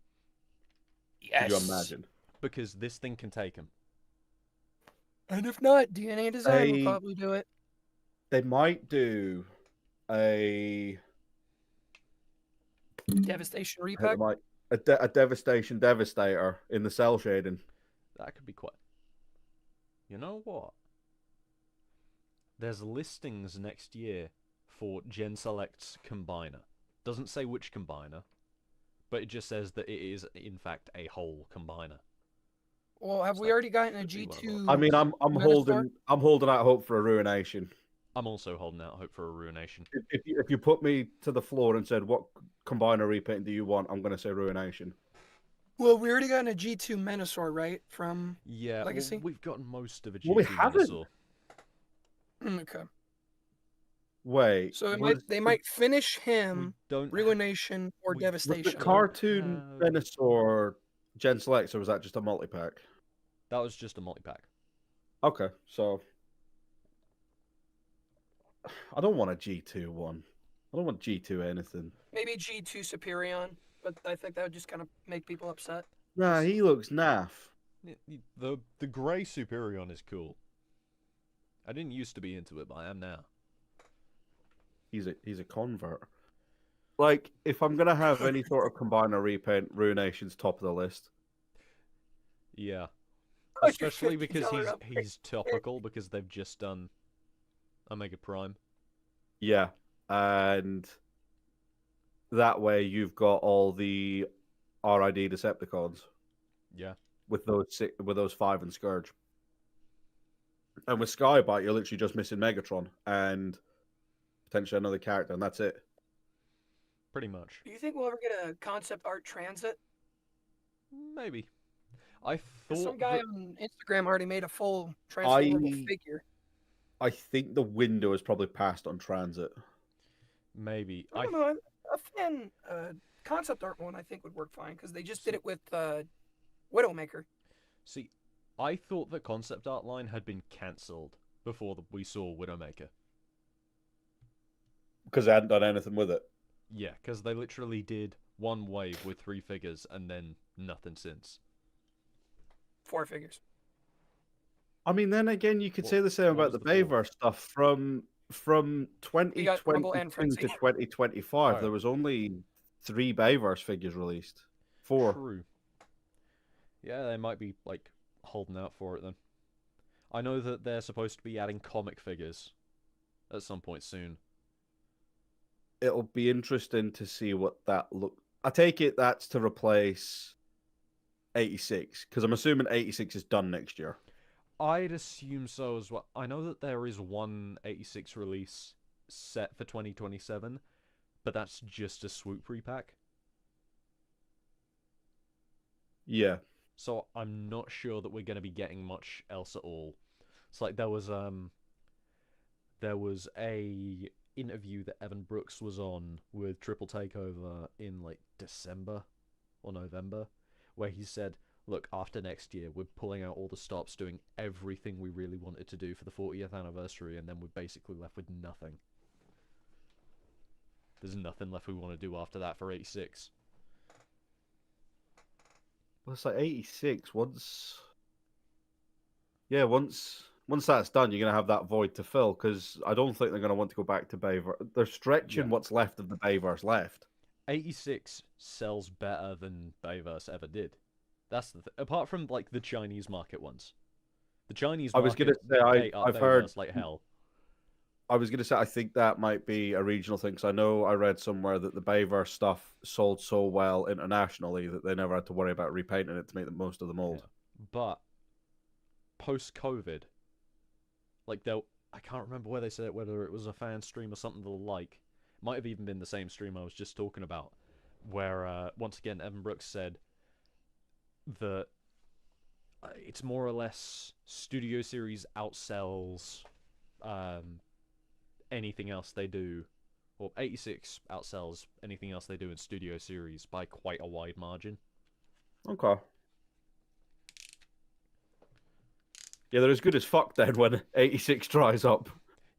Yes. Could you imagine? Because this thing can take him. And if not, DNA Design will They- probably do it. They might do a... Devastation I think repack. they might, a Devastation Devastator in the cell shading. That could be quite... You know what? There's listings next year for Gen Select's Combiner. Doesn't say which Combiner, but it just says that it is, in fact, a whole Combiner. Well, have It's we like, already gotten a could be one of G2? I mean, I'm Minotaur? holding out hope for a Ruination. I'm also holding out hope for a Ruination. If you put me to the floor and said what Combiner repaint do you want, I'm going to say Ruination. Well, we already gotten a G2 Minotaur, right? From Yeah, well, Legacy? we've gotten most of a Well, we G2 haven't. Minosaur. Okay. Wait, So was they might finish We him, don't... Ruination, or we- was the Devastation. cartoon have- Venusaur Gen Selects, or was that just a multi-pack? That was just a multi-pack. Okay, so... I don't want a G2 one. I don't want G2 anything. Maybe G2 Superion, but I think that would just kind of make people upset. Nah, he looks naff. The grey Superion is cool. I didn't used to be into it, but I am now. He's a convert. Like, if I'm gonna have any sort of combiner repaint, Ruination's top of the list. Yeah. Like a Especially because $50 upgrade. he's topical, because they've just done Omega Prime. Yeah, and that way you've got all the RID Decepticons Yeah. with those 5 and Scourge. And with Skybite, you're literally just missing Megatron and potentially another character, and that's it. Pretty much. Do you think we'll ever get a concept art transit? Maybe. I 'Cause some thought guy that... on Instagram already made a full transformable figure. I think the window is probably passed on Transit. Maybe. I don't know. A fan concept art one I think would work fine because they just did it with Widowmaker. See, I thought the concept art line had been cancelled before we saw Widowmaker. Because they hadn't done anything with it. Yeah, because they literally did one wave with 3 figures and then nothing since. 4 figures. I mean, then again, you could say the same what about was the the fourth? Bay-verse stuff from You got Rumble and 2022 Frenzy. to 2025. Oh. There was only 3 Bay-verse figures released. 4. True. Yeah, they might be, like, holding out for it then. I know that they're supposed to be adding comic figures at some point soon. It'll be interesting to see what that look. I take it that's to replace 86, because I'm assuming 86 is done next year. I'd assume so as well. I know that there is one 86 release set for 2027, but that's just a swoop repack. Yeah. So I'm not sure that we're going to be getting much else at all. It's like there was a interview that Evan Brooks was on with Triple Takeover in like December or November, where he said, look, after next year, we're pulling out all the stops, doing everything we really wanted to do for the 40th anniversary, and then we're basically left with nothing. there's nothing left we want to do after that for 86. Well, it's like 86. Once that's done, you're gonna have that void to fill because I don't think they're gonna want to go back to Bay-verse. They're stretching what's left of the Bay-verse left. 86 sells better than Bay-verse ever did. That's the apart from like the Chinese market ones. The Chinese market, I was gonna say I've heard like hell. I was gonna say I think that might be a regional thing. Because I know I read somewhere that the Bay-verse stuff sold so well internationally that they never had to worry about repainting it to make the most of the mold. Yeah. But post-COVID, like I can't remember where they said it, whether it was a fan stream or something the like. It might have even been the same stream I was just talking about, where once again Evan Brooks said that it's more or less Studio Series outsells anything else they do, or 86 outsells anything else they do in Studio Series by quite a wide margin. Okay. Yeah, they're as good as fuck then when 86 dries up.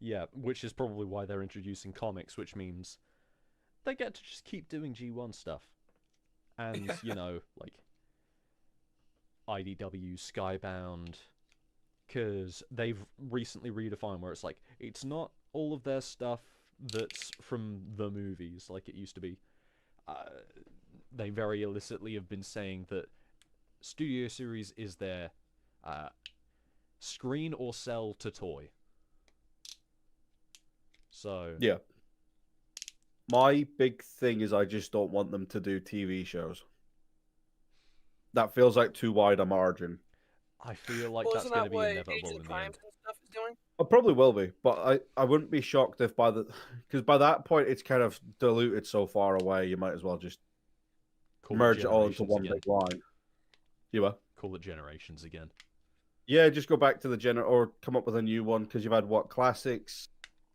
Yeah, which is probably why they're introducing comics, which means they get to just keep doing G1 stuff. And, you know, like IDW, Skybound, because they've recently redefined where it's like, it's not all of their stuff that's from the movies like it used to be. They very illicitly have been saying that Studio Series is their screen or sell to toy. So yeah, my big thing is I just don't want them to do TV shows. That feels like too wide a margin. I feel like that's going to be inevitable in the end. Stuff is doing? It probably will be, but I wouldn't be shocked if because by that point it's kind of diluted so far away. You might as well just merge it all into one big line. You what? Call it Generations again. Yeah, just go back to the or come up with a new one because you've had what classics,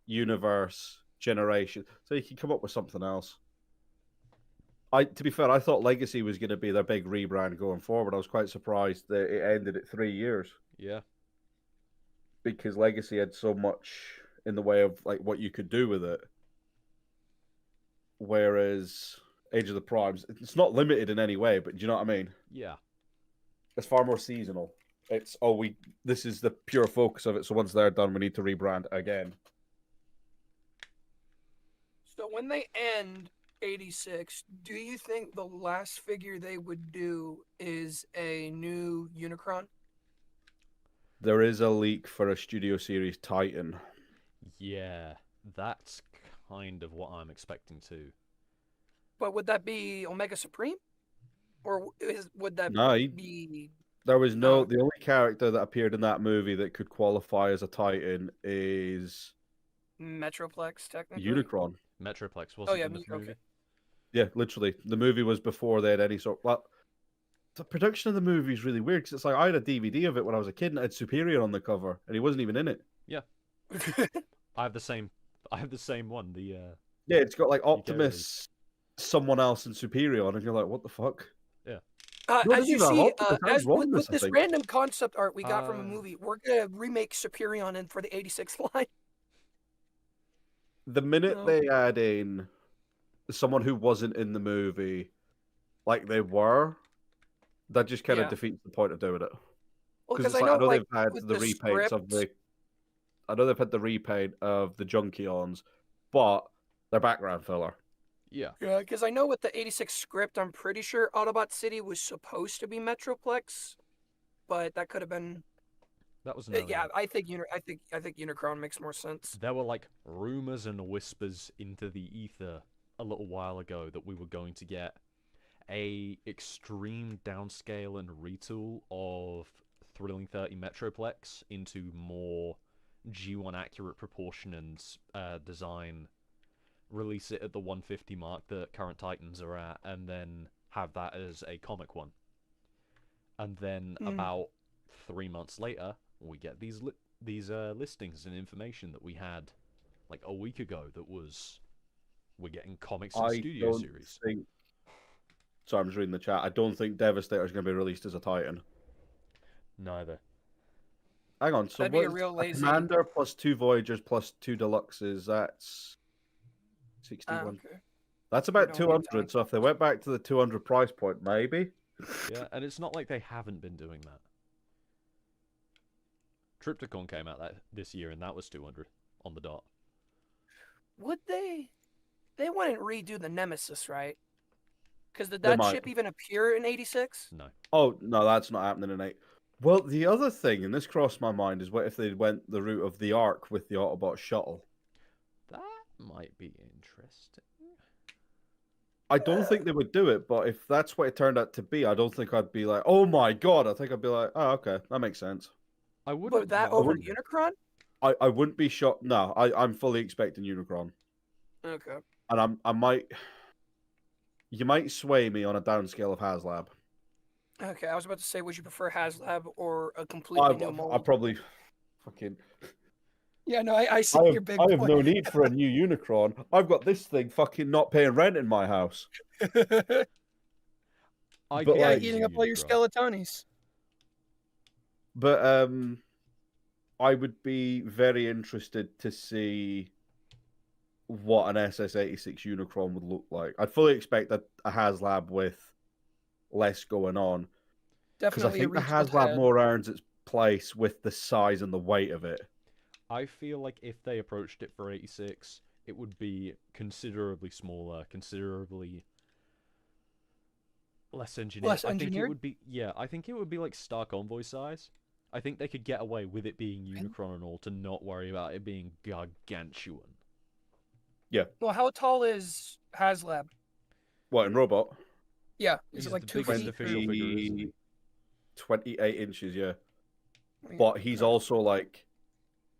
universe, generation. So you can come up with something else. To be fair, I thought Legacy was going to be their big rebrand going forward. I was quite surprised that it ended at 3 years. Yeah. Because Legacy had so much in the way of like what you could do with it. Whereas Age of the Primes, it's not limited in any way, but do you know what I mean? Yeah. It's far more seasonal. It's this is the pure focus of it, so once they're done we need to rebrand again. So when they end 86, do you think the last figure they would do is a new Unicron? There is a leak for a Studio Series Titan. Yeah, that's kind of what I'm expecting too. But would that be Omega Supreme? Or would that be... There was no... The only character that appeared in that movie that could qualify as a Titan is... Metroplex, technically? Unicron. Metroplex wasn't in this movie. Okay. Yeah, literally. The movie was before they had any sort... Well, the production of the movie is really weird, because it's like, I had a DVD of it when I was a kid, and it had Superior on the cover, and he wasn't even in it. Yeah. I have the same one, the... Yeah, it's got, like, Optimus, someone else, and Superior on, and you're like, what the fuck? Yeah. As you see, with this random concept art we got from a movie, we're going to remake Superion in for the 86 line. The minute they add in someone who wasn't in the movie, like they were, that just kind of defeats the point of doing it. Because I know they've had the repaints of the... I know they've had the repaint of the Junkions, but they're background filler. Yeah. Yeah, because I know with the 86 script, I'm pretty sure Autobot City was supposed to be Metroplex, but that could have been... That was I think Unicron makes more sense. There were like rumors and whispers into the ether a little while ago that we were going to get a extreme downscale and retool of Thrilling 30 Metroplex into more G1 accurate proportion and design. Release it at the 150 mark that current Titans are at, and then have that as a comic one. And then about 3 months later, we get these listings and information that we had like a week ago that was we're getting comics and Studio Series. So I'm just reading the chat. I don't think Devastator is going to be released as a Titan. Neither. Hang on. So that'd be a real lazy... Commander plus 2 Voyagers plus 2 Deluxes. That's 61. Okay. That's about don't get 200. So if they went back to the 200 price point, maybe. Yeah, and it's not like they haven't been doing that. Triptychon came out this year, and that was 200 on the dot. Would they? They wouldn't redo the Nemesis, right? Because did They that might. ship even appear in '86? No. Oh no, that's not happening in 8. Well, the other thing, and this crossed my mind, is what if they went the route of the Ark with the Autobot shuttle? That might be interesting. I don't think they would do it, but if that's what it turned out to be, I don't think I'd be like, oh my god. I think I'd be like, oh, okay, that makes sense. I wouldn't. But that over mind. Unicron? I wouldn't be shocked. No, I'm fully expecting Unicron. Okay. And I might. You might sway me on a downscale of HasLab. Okay, I was about to say, would you prefer HasLab or a completely new mold? I probably fucking. Yeah, no, I see your big I have point. no need for a new Unicron. I've got this thing fucking not paying rent in my house. I But, Yeah, like- eating up all your skeletonis. But I would be very interested to see what an SS86 Unicron would look like. I'd fully expect a HasLab with less going on. Because I Definitely think the a retooled HasLab head. more earns its place with the size and the weight of it. I feel like if they approached it for 86, it would be considerably smaller, considerably less engineered. Less I think it engineered? would be, yeah, I think it would be like Star Convoy size. I think they could get away with it being Unicron and all to not worry about it being gargantuan. Well, how tall is HasLab? What, in robot? Yeah, is He's it like the 2 biggest feet? official figure, isn't he? 28 inches, yeah. Yeah, But he's okay. also like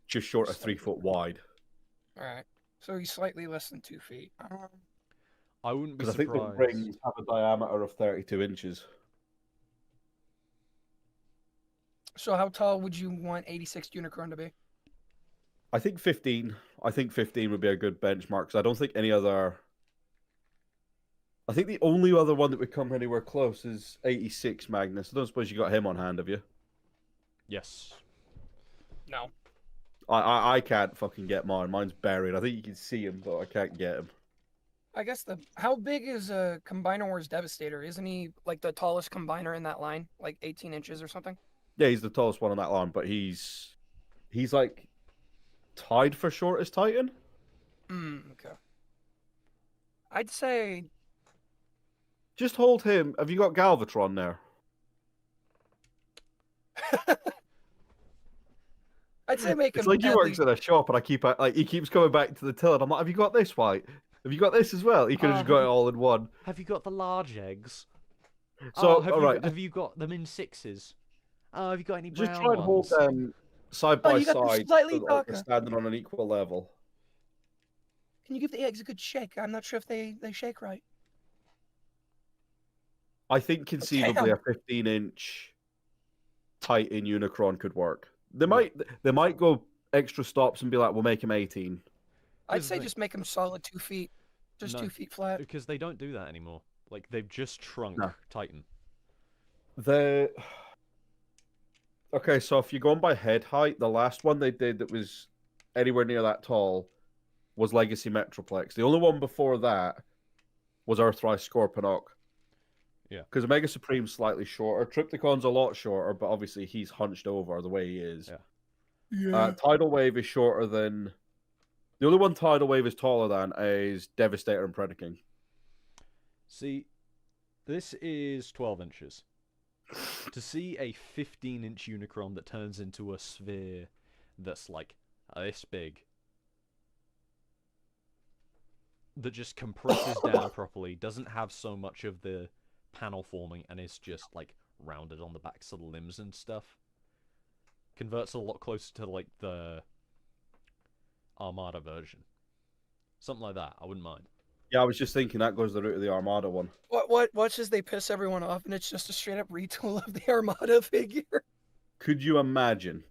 just short of 3 foot wide. All right, so he's slightly less than 2 feet. I wouldn't be Because I think the surprised. rings have a diameter of 32 inches. So how tall would you want 86 Unicron to be? I think 15. I think 15 would be a good benchmark because I don't think any other. I think the only other one that would come anywhere close is 86 Magnus. I don't suppose you got him on hand, have you? Yes. No. I can't fucking get mine. Mine's buried. I think you can see him, but I can't get him. I guess how big is a Combiner Wars Devastator? Isn't he like the tallest combiner in that line, like 18 inches or something? Yeah, he's the tallest one on that line, but he's like tied for shortest Titan. Okay. I'd say Just hold him. Have you got Galvatron there? make him. It's like he at works least- at a shop, and I keep like he keeps coming back to the till, and I'm like, "Have you got this, White? Have you got this as well?" He could have just got it all in one. Have you got the large eggs? So, have all you, right, have you got them in 6s? Oh, have you got any just brown try and hold ones? them side by you got them side, slightly so that, like, they're darker. standing on an equal level. Can you give the eggs a good shake? I'm not sure if they shake right. I think conceivably Damn. a 15-inch Titan Unicron could work. They might go extra stops and be like, "We'll make him 18." I'd Here's the say thing. just make him solid 2 feet, just No. 2 feet flat. Because they don't do that anymore. Like, they've just shrunk No. Titan. Okay, so if you're going by head height, the last one they did that was anywhere near that tall was Legacy Metroplex. The only one before that was Earthrise Scorponok. Yeah. Because Omega Supreme's slightly shorter. Triptychon's a lot shorter, but obviously he's hunched over the way he is. Yeah. Yeah. Tidal Wave is shorter than... The only one Tidal Wave is taller than is Devastator and Predaking. See, this is 12 inches. To see a 15-inch Unicron that turns into a sphere that's like this big, that just compresses down properly, doesn't have so much of the panel forming, and is just like rounded on the backs of the limbs and stuff, converts a lot closer to like the Armada version. Something like that, I wouldn't mind. Yeah, I was just thinking that goes the route of the Armada one. Watch as they piss everyone off, and it's just a straight up retool of the Armada figure. Could you imagine?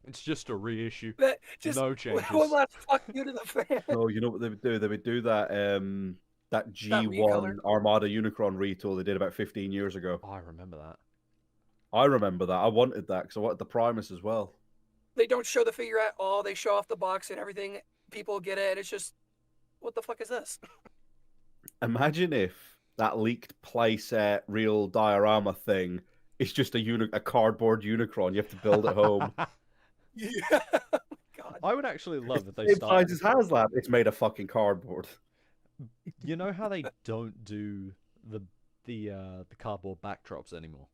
It's just a reissue. That just No changes. one last fuck you to the fan. No, you know what they would do? They would do that that G1 recolor. Armada Unicron retool they did about 15 years ago. Oh, I remember that. I remember that. I wanted that because I wanted the Primus as well. They don't show the figure at all. They show off the box and everything. People get it. And it's just what the fuck is this? Imagine if that leaked playset real diorama thing is just a cardboard Unicron you have to build at home. Yeah. God. I would actually love if they Same started. size as HasLab. It's made of fucking cardboard. You know how they don't do the cardboard backdrops anymore?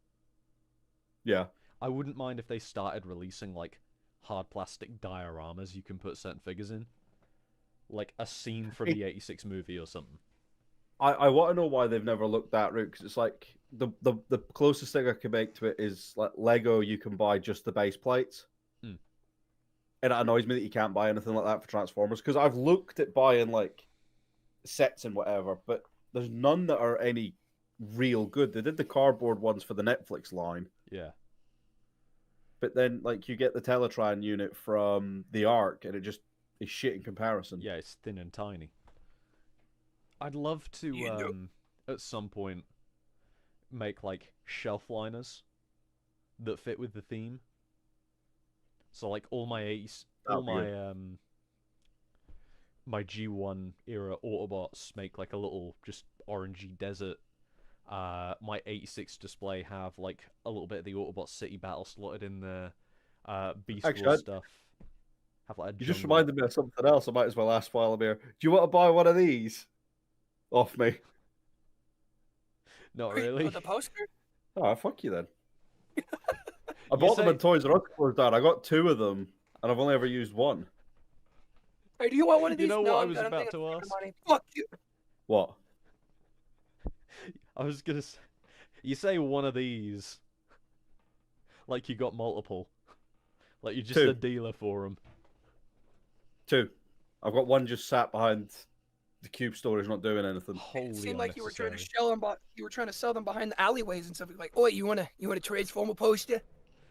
Yeah. I wouldn't mind if they started releasing like hard plastic dioramas you can put certain figures in, like a scene from the '86 movie or something. I want to know why they've never looked that route, because it's like the closest thing I can make to it is like Lego. You can buy just the base plates, and it annoys me that you can't buy anything like that for Transformers, because I've looked at buying like sets and whatever, but there's none that are any real good. They did the cardboard ones for the Netflix line, Yeah. but then like you get the Teletran unit from the Ark, and it just is shit in comparison. Yeah, it's thin and tiny. I'd love to, at some point, make, like, shelf liners that fit with the theme. So, like, all my my G1 era Autobots make, like, a little, just orangey desert. My 86 display have, like, a little bit of the Autobot City Battle slotted in there. Beast Wars stuff. Have, like, You just reminded me of something else. I might as well ask while I'm here. Do you want to buy one of these off me? Not really. The poster? Oh, fuck you then. I bought them in Toys R Us closed down. I got 2 of them, and I've only ever used 1. Hey, do you want one of these? You know no, what I was about to ask? Fuck you. What? I was gonna say, you say one of these, like you got multiple, like you're just 2. a dealer for them. 2. I've got 1 just sat behind the cube storage, not doing anything. Holy It seemed like you were trying to unnecessary. sell them, you were trying to sell them behind the alleyways and stuff. Like, oh, you wanna transform a poster?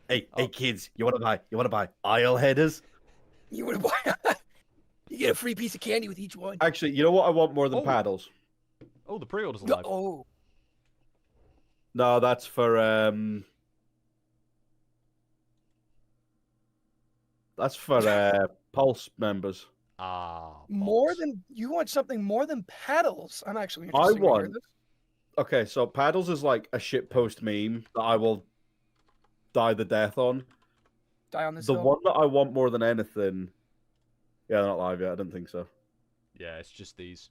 Hey, kids, you want to buy aisle headers? You wanna buy? You get a free piece of candy with each one. Actually, you know what I want more than paddles? Oh, the pre-order's alive. Oh, No, that's for Pulse members. more than you want something more than paddles. I'm actually interested. I to hear want. this. Okay, so paddles is like a shitpost meme that I will die the death on. Die on this The hill. one that I want more than anything. Yeah, they're not live yet. I don't think so. Yeah, it's just these.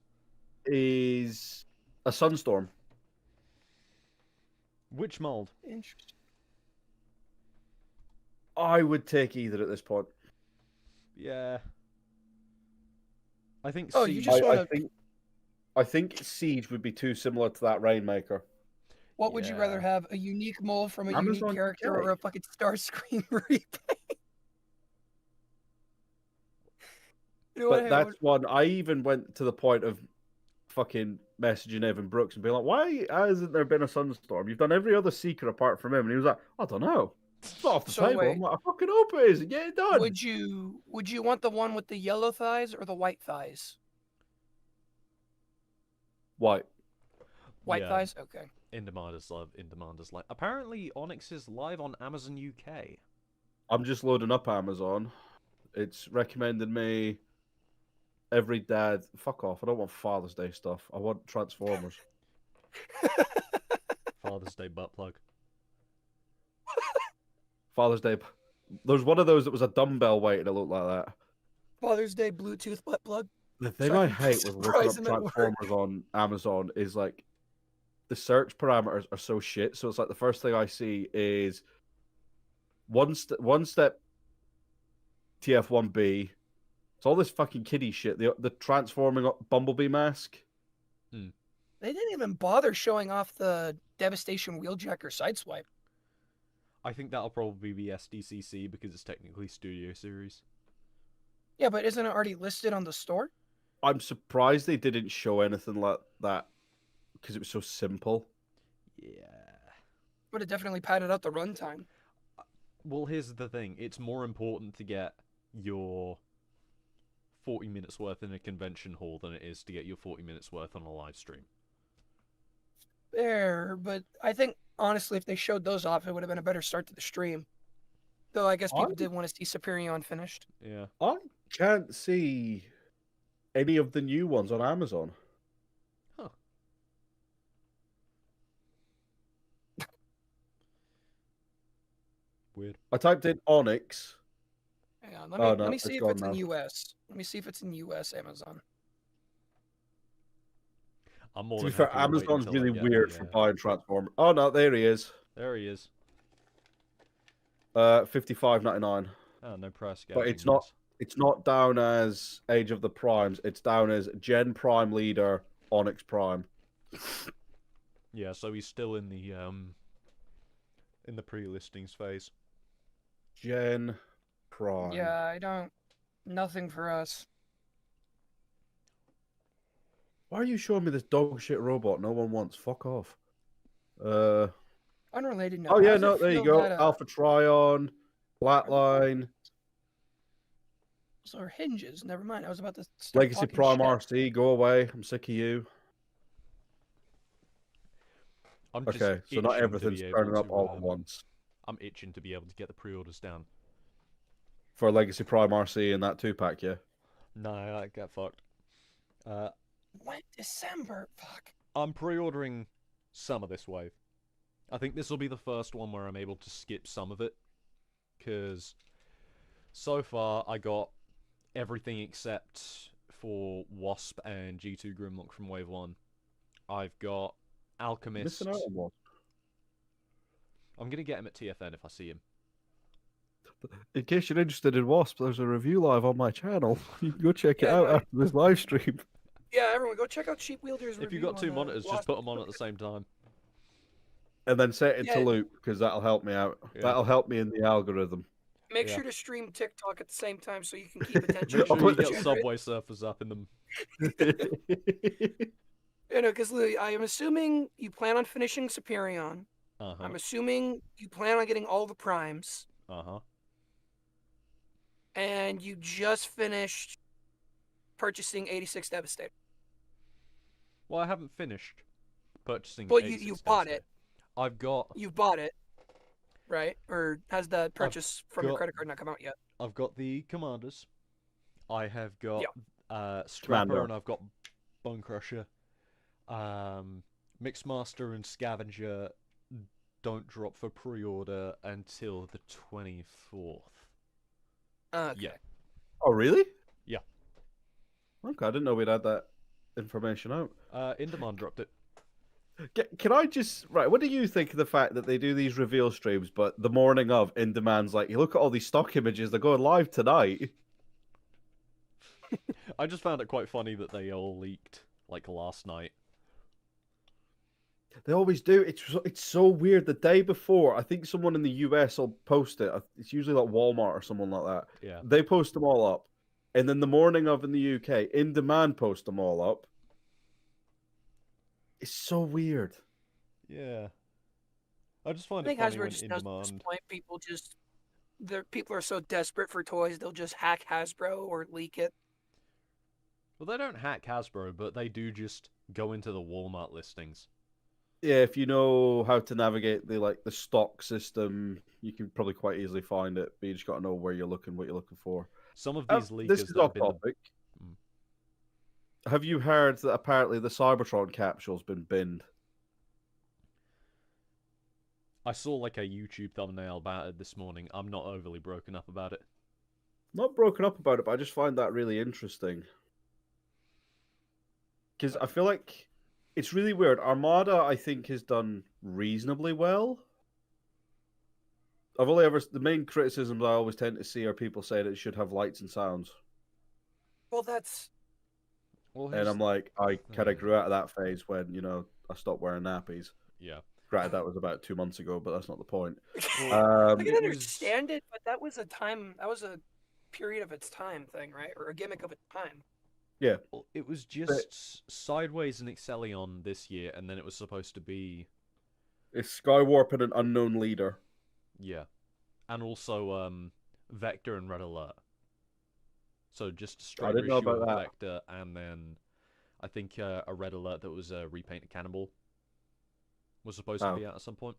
Is a Sunstorm. Which mold? Interesting. I would take either at this point. Yeah. I think. Oh, Siege... you just want to. I think Siege would be too similar to that Rainmaker. What would you rather Yeah. have? A unique mold from a Amazon unique character, Gimmick. or a fucking Starscream replay? You know But what? that's one. I even went to the point of fucking messaging Evan Brooks and being like, "Why hasn't there been a Sunstorm? You've done every other Seeker apart from him." And he was like, "I don't know. It's not off the So table." wait. I'm like, "I fucking hope it is. Get it done." Would you want the one with the yellow thighs or the white thighs? White. White Yeah. thighs. Okay. In Demander's live. In Demander's live. Apparently, Onyx is live on Amazon UK. I'm just loading up Amazon. It's recommended me every dad. Fuck off. I don't want Father's Day stuff. I want Transformers. Father's Day butt plug. Father's Day. There's one of those that was a dumbbell weight and it looked like that. Father's Day Bluetooth butt plug. The thing Sorry, I hate with looking up surprising it worked. Transformers on Amazon is like the search parameters are so shit. So it's like the first thing I see is one step TF1B. It's all this fucking kiddie shit. The transforming Bumblebee mask. They didn't even bother showing off the Devastation Wheeljacker sideswipe. I think that'll probably be SDCC because it's technically Studio Series. Yeah, but isn't it already listed on the store? I'm surprised they didn't show anything like that because it was so simple. Yeah. Would have definitely padded out the runtime. Well, here's the thing. It's more important to get your 40 minutes worth in a convention hall than it is to get your 40 minutes worth on a live stream. Fair, but I think, honestly, if they showed those off, it would have been a better start to the stream. Though I guess people did want to see Superion finished. Yeah. I can't see any of the new ones on Amazon. Huh. Weird. I typed in Onyx. Hang on, Oh, let no, me see it's if gone it's now. in US. Let me see if it's in US Amazon. I'm more To be than fair, happy to wait Amazon's until I really get weird the, for buying Transformers. Oh no, there he is. There he is. $55.99. Oh, no price But gouging. it's not. Nice. It's not down as Age of the Primes. It's down as Gen Prime Leader Onyx Prime. Yeah, so he's still in the pre-listings phase. Gen Prime. Yeah, I don't. Nothing for us. Why are you showing me this dog shit robot no one wants? Fuck off. Unrelated note. Oh how yeah, does no, it there you feel go. that, Alpha Trion, Flatline, So our hinges. Never mind. I was about to start Legacy talking Prime shit. RC. Go away. I'm sick of you. I'm just Okay, so not itching to everything's be able turning up to, all at once I'm itching to be able to get the pre-orders down. for Legacy Prime RC and that 2-pack. Yeah. No, I get fucked. When December? Fuck. I'm pre-ordering some of this wave. I think this will be the first one where I'm able to skip some of it, because so far I got everything except for Wasp and G2 Grimlock from Wave 1. I've got Alchemist. Missing out on one. I'm gonna get him at TFN if I see him. In case you're interested in Wasp, there's a review live on my channel. You can go check it Yeah, out no, after this live stream. Yeah, everyone, go check out Sheep Wielder's If review you've got two on, monitors, just Wasp. put them on at the same time. And then set it to Yeah. loop, because that'll help me out. Yeah. That'll help me in the algorithm. Make Yeah. sure to stream TikTok at the same time so you can keep attention. Make sure I'll you put get the- Subway Surfers up in them. You know, because I am assuming you plan on finishing Superion. Uh-huh. I'm assuming you plan on getting all the primes, Uh-huh. and you just finished purchasing 86 Devastator. Well, I haven't finished purchasing. Well, you 86 bought Devastator. it. I've got You've bought it, right? Or has the purchase from your got- credit card not come out yet? the commanders. I have got Scrapper, Commander. and I've got Bone Crusher. Mixmaster and Scavenger don't drop for pre-order until the 24th. Okay. Yeah. Oh, really? Yeah. Okay, I didn't know we'd had that information out. Inderman dropped it. Can I just... Right, what do you think of the fact that they do these reveal streams, but the morning of, In Demand's like, you look at all these stock images, they're going live tonight. I just found it quite funny that they all leaked, like, last night. They always do. It's so weird. The day before, I think someone in the US will post it. It's usually like Walmart or someone like that. Yeah. They post them all up. And then the morning of in the UK, In Demand post them all up. It's so weird. Yeah. I just find I it think funny Hasbro when just knows at this Indemand... point people are so desperate for toys they'll just hack Hasbro or leak it. Well, they don't hack Hasbro, but they do just go into the Walmart listings. Yeah, if you know how to navigate the stock system, you can probably quite easily find it. But you just got to know where you're looking, what you're looking for. Some of these leakers This is that have off been... topic. Mm. Have you heard that apparently the Cybertron capsule's been binned? I saw like a YouTube thumbnail about it this morning. I'm not overly broken up about it. Not broken up about it, but I just find that really interesting. Because I feel like it's really weird. Armada, I think, has done reasonably well. The main criticisms I always tend to see are people say that it should have lights and sounds. Well, that's Well, And I'm like, I kind of grew out of that phase when, I stopped wearing nappies. Yeah. Granted, that was about 2 months ago, but that's not the point. I can it was- understand it, but that was a period of its time thing, right? Or a gimmick of its time. Well, it was just Sideways and Excellion this year, and then it was supposed to be... It's Skywarp and an unknown leader. Yeah. And also, Vector and Red Alert. So just a straight didn't know issue about of that. Vector, and then I think a Red Alert that was a repainted Cannibal was supposed to be out at some point.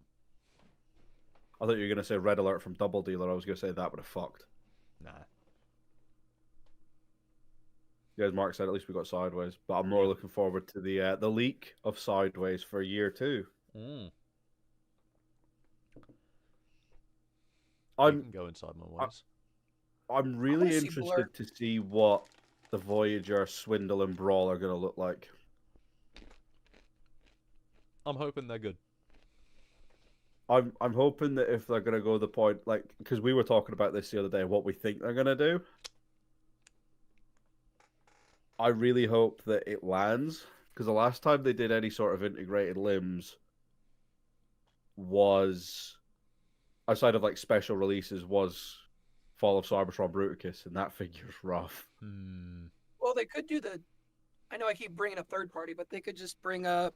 I thought you were going to say Red Alert from Double Dealer. I was going to say that would have fucked. Nah. Yeah, as Mark said, at least we got Sideways. But I'm more looking forward to the leak of Sideways for year 2. You I'm can go inside my ways. I'm I really wanna see interested Blur. to see what the Voyager, Swindle, and Brawl are going to look like. I'm hoping they're good. I'm hoping that if they're going to go the point, like, because we were talking about this the other day, what we think they're going to do. I really hope that it lands, because the last time they did any sort of integrated limbs was, outside of like special releases, was Fall of Cybertron Bruticus, and that figure's rough. Well, they could do the. I know I keep bringing up third party, but they could just bring up.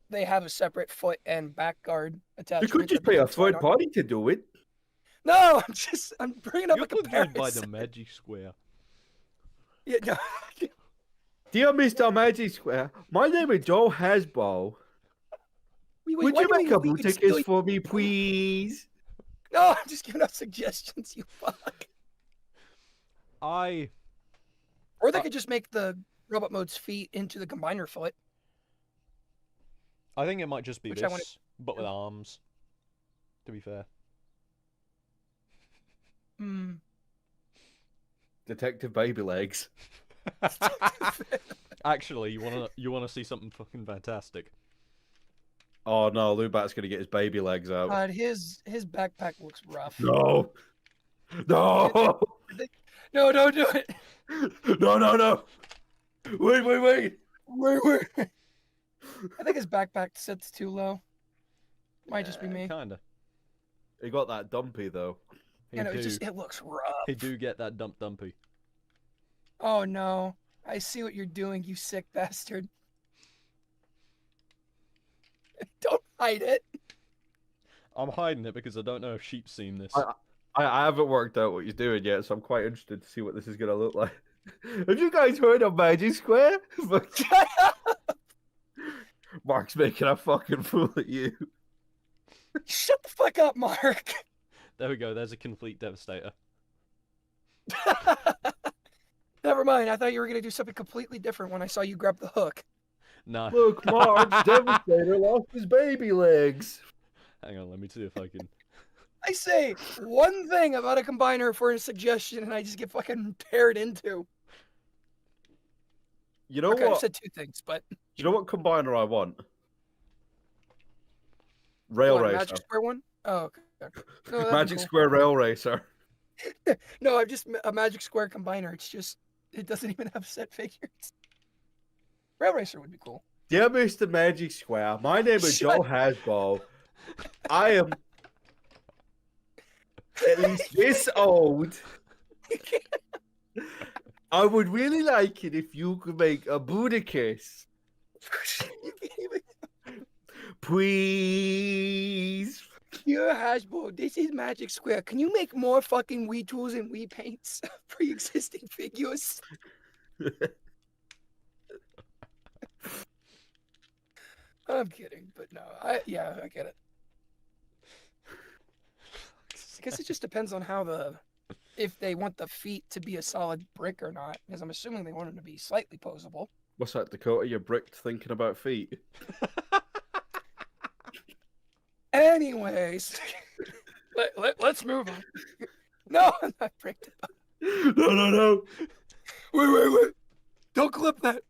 They have a separate foot and back guard You attachment. could just that they pay a can slide third on. party to do it. No, I'm bringing up You're a comparison. by the Magic Square. Yeah, no. Dear Mr. Magic Square, my name is Joe Hasbro. Would you make a Bruticus for me, please? No, I'm just giving out suggestions. You fuck. I Or they could just make the robot mode's feet into the combiner foot. think it might just be Which I this, wanna- but with arms. To be fair. Hmm. Detective Baby Legs. Actually, you wanna see something fucking fantastic? Oh no, Loubat's gonna get his baby legs out. God, his backpack looks rough. No! No! No, don't do it. No! Wait! Wait. I think his backpack sits too low. Might just be me. Kinda. He got that dumpy though. He You know, do. it looks rough. He do get that dumpy. Oh no. I see what you're doing, you sick bastard. Don't hide it. I'm hiding it because I don't know if Sheep's seen this. I haven't worked out what he's doing yet, so I'm quite interested to see what this is gonna look like. Have you guys heard of Magic Square? Mark's making a fucking fool of you. Shut the fuck up, Mark. There we go. There's a complete devastator. Never mind. I thought you were gonna do something completely different when I saw you grab the hook. No. Look, Mark's Devastator lost his baby legs. Hang on. Let me see if I can. I say one thing about a combiner for a suggestion, and I just get fucking teared into. You know Okay, I what? said two things, but You know what combiner I want? Rail what, a Racer. Magic Square one? Oh, okay. No, that'd be Magic cool. Square Rail Racer. No, I'm just a Magic Square combiner. It's just it doesn't even have set figures. Rail Racer would be cool. Dear Mr. Magic Square, my name is Joe Hasbro. I am at least this old. I would really like it if you could make a Bruticus. You can't even. Please. Dear Hasbro, this is Magic Square. Can you make more fucking Wii tools and Wii paints for existing figures? I'm kidding, but no, I get it. I guess it just depends on how if they want the feet to be a solid brick or not, because I'm assuming they want them to be slightly posable. What's that, Dakota? You're bricked thinking about feet. Anyways, let's move on. No, I'm not bricked. No. Wait. Don't clip that.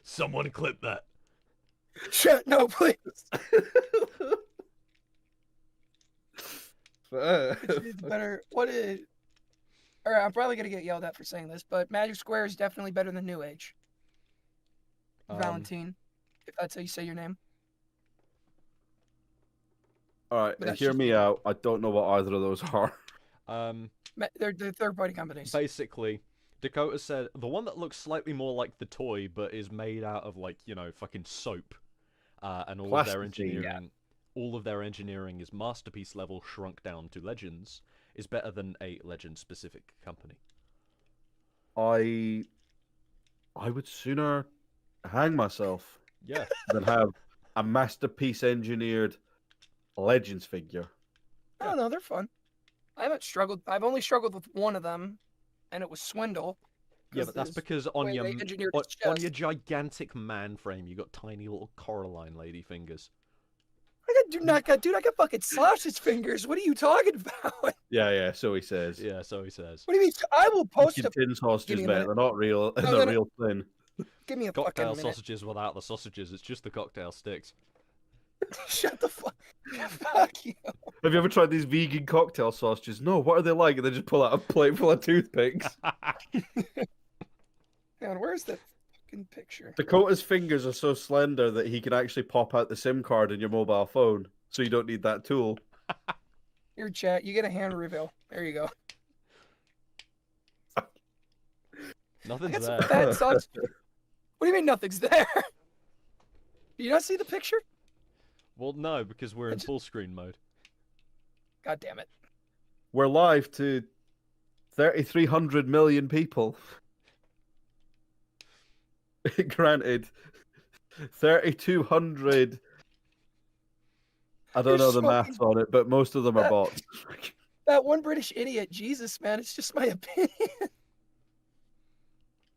Someone clip that. Shit, no, please. Which is better? What is? All right, I'm probably gonna get yelled at for saying this, but Magic Square is definitely better than New Age. Valentine, if that's how you say your name. All right, But that's hear just me me. out. I don't know what either of those are. They're third-party companies. Basically, Dakota said the one that looks slightly more like the toy, but is made out of fucking soap, and all of their Plasticine, engineering, all of their engineering is masterpiece level, shrunk down to Legends, is better than a Legend-specific company. I would sooner hang myself Yeah. than have a masterpiece engineered Legends figure. I don't know, they're fun. I've only struggled with one of them, and it was Swindle. Yeah, but that's because on way your they engineered on, his on your chest. gigantic man frame, you got tiny little Coraline lady fingers. I got fucking sausage fingers. What are you talking about? Yeah, so he says. Yeah, so he says. What do you mean? I will post Fucking a. tin Give sausages, me a mate. minute. They're not real. No, They're no, no. real thin. Give me a Cocktail fucking minute. sausages without the sausages. It's just the cocktail sticks. Shut the fuck. Fuck you. Have you ever tried these vegan cocktail sausages? No, what are they like? And they just pull out a plate full of toothpicks. Man, where's the fucking picture? Dakota's fingers are so slender that he can actually pop out the SIM card in your mobile phone, so you don't need that tool. Your chat, you get a hand reveal. There you go. Nothing's It's there. a fat sausage. What do you mean nothing's there? Do you not see the picture? Well, no, because we're in full screen mode. God damn it. We're live to 3,300 million people. Granted, 3,200. I don't know the maths on it, but most of them are bots. That one British idiot. Jesus, man, it's just my opinion.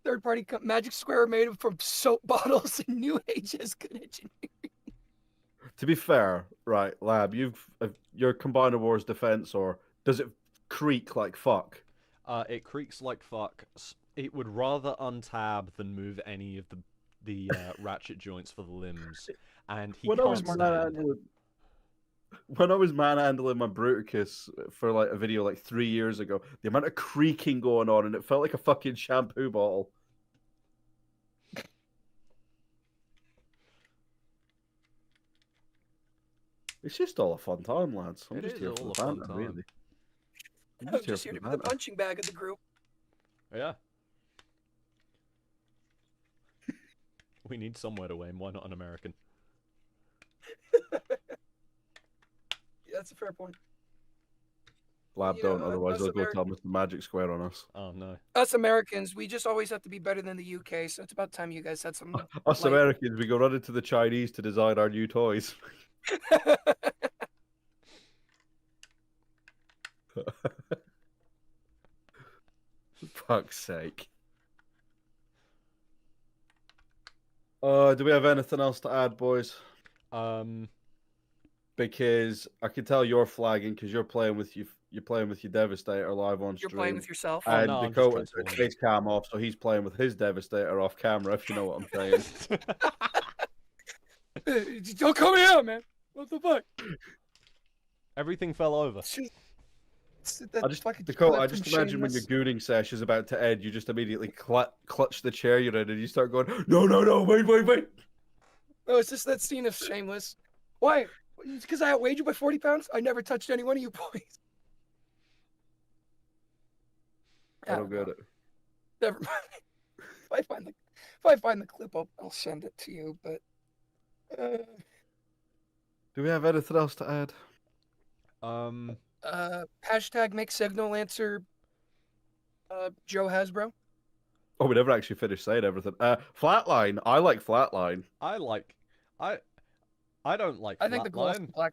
Third-party Magic Square made from soap bottles and New Age has good engineering. To be fair, right, Lab, your Combiner Wars defense, or does it creak like fuck? It creaks like fuck. It would rather untab than move any of the ratchet joints for the limbs, and he can't stand. When I was manhandling my Bruticus for like a video like 3 years ago, the amount of creaking going on, and it felt like a fucking shampoo bottle. It's just all a fun time, lads. I'm It just is here for all the a fun banter, time. really. I'm just here to be the punching bag of the group. Yeah. We need somewhere to aim. Why not an American? Yeah, that's a fair point. Lab You don't, know, otherwise us they'll go tell Mr. Magic Square on us. Oh no. Us Americans, we just always have to be better than the UK, so it's about time you guys had some. Us light. Americans, we go running to the Chinese to design our new toys. Fuck's sake. Do we have anything else to add, boys? Because I can tell you're flagging because you're playing with your Devastator live on stream. You're playing with yourself. Oh, And no, I'm just Dakota transforming. took his cam off, so he's playing with his Devastator off camera. If you know what I'm saying. Don't call me out, man. What the fuck? Everything fell over. Dakota, I just imagine when your gooning sesh is about to end, you just immediately clutch the chair you're in and you start going, no, wait. Oh, it's just that scene of Shameless. Why? Because I outweighed you by 40 pounds? I never touched any one of you boys. I don't get it. Never mind. If I find the clip, I'll send it to you. But do we have anything else to add? hashtag make signal answer. Joe Hasbro. Oh, we never actually finished saying everything. Flatline. I like Flatline. I don't like. I think the glossy black.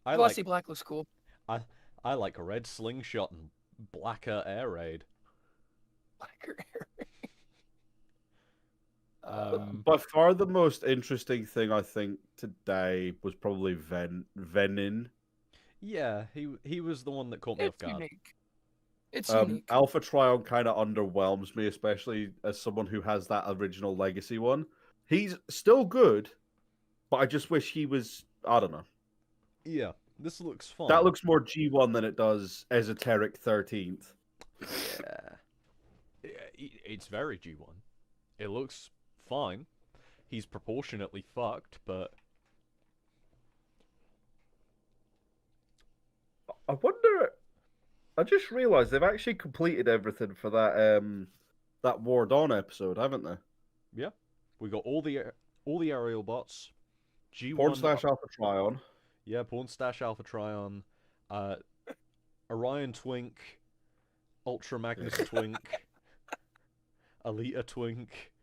Glossy black looks cool. I like a red slingshot and blacker air raid. Blacker air raid. By far the most interesting thing I think today was probably Venin. Yeah, he was the one that caught me off guard. Unique. It's unique. Alpha Trion kind of underwhelms me, especially as someone who has that original Legacy one. He's still good, but I just wish he was, I don't know. Yeah, this looks fun. That looks more G1 than it does Esoteric 13th. Yeah. It's very G1. It looks fine. He's proportionately fucked, but... I wonder... I just realised they've actually completed everything for that War Dawn episode, haven't they? Yeah. We got all the Aerialbots. G1 / Alpha Trion. Yeah, Porn Stash Alpha Trion. Orion Twink. Ultra Magnus Twink. Alita Twink.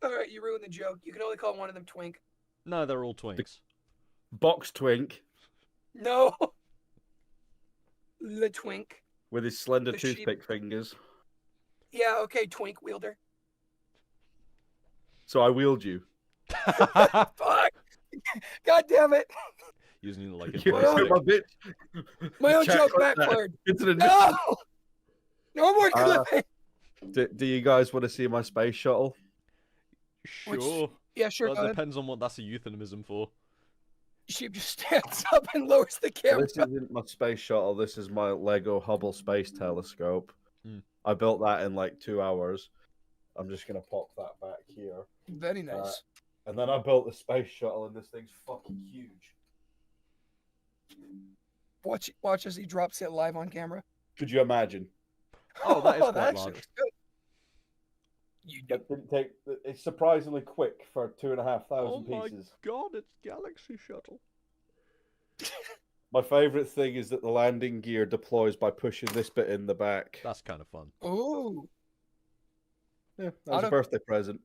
Alright, you ruined the joke. You can only call one of them Twink. No, they're all Twinks. Box Twink. No! The Twink. With his slender The toothpick fingers. Yeah, okay, twink wielder. So I wield you. Fuck! God damn it! Using it like a You Oh. my joystick. bitch. My own Check joke like that. backfired. It's an No! No more Uh, clipping! do you guys want to see my space shuttle? Sure. Yeah, sure, That go ahead. depends on what that's a euphemism for. She just stands up and lowers the Well, camera. this isn't my space shuttle. This is my Lego Hubble Space Telescope. Hmm. I built that in like 2 hours. I'm just gonna pop that back here. Very nice. And then I built the space shuttle, and this thing's fucking huge. Watch as he drops it live on camera. Could you imagine? Oh, that is quite actually large. looks good. You It didn't take. It's surprisingly quick for 2,500 Oh my pieces. god, it's Galaxy Shuttle. My favorite thing is that the landing gear deploys by pushing this bit in the back. That's kind of fun. Ooh, Yeah, that was a birthday present.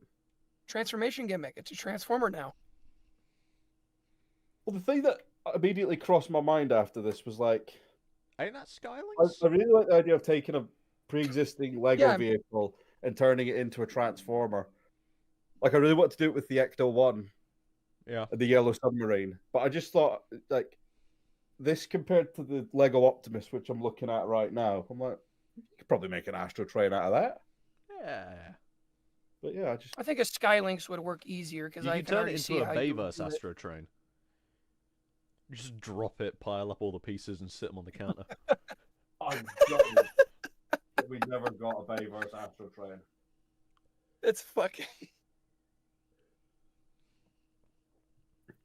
transformation gimmick. It's a transformer now. Well, the thing that immediately crossed my mind after this was like, Ain't that I Skylings? really like the idea of taking a pre-existing Lego Yeah. vehicle and turning it into a transformer. Like, I really want to do it with the Ecto-1, Yeah. the Yellow Submarine. But I just thought, like, this compared to the Lego Optimus, which I'm looking at right now, I'm like, you could probably make an Astro Train out of that. Yeah. But yeah, I just I think a Skylinks would work easier because You I can can turn already it see into a how you would Bay-verse do it. Astro Train. You just drop it, pile up all the pieces, and sit them on the counter. I'm gutted that we never got a Bay-verse Astro Train. It's fucking.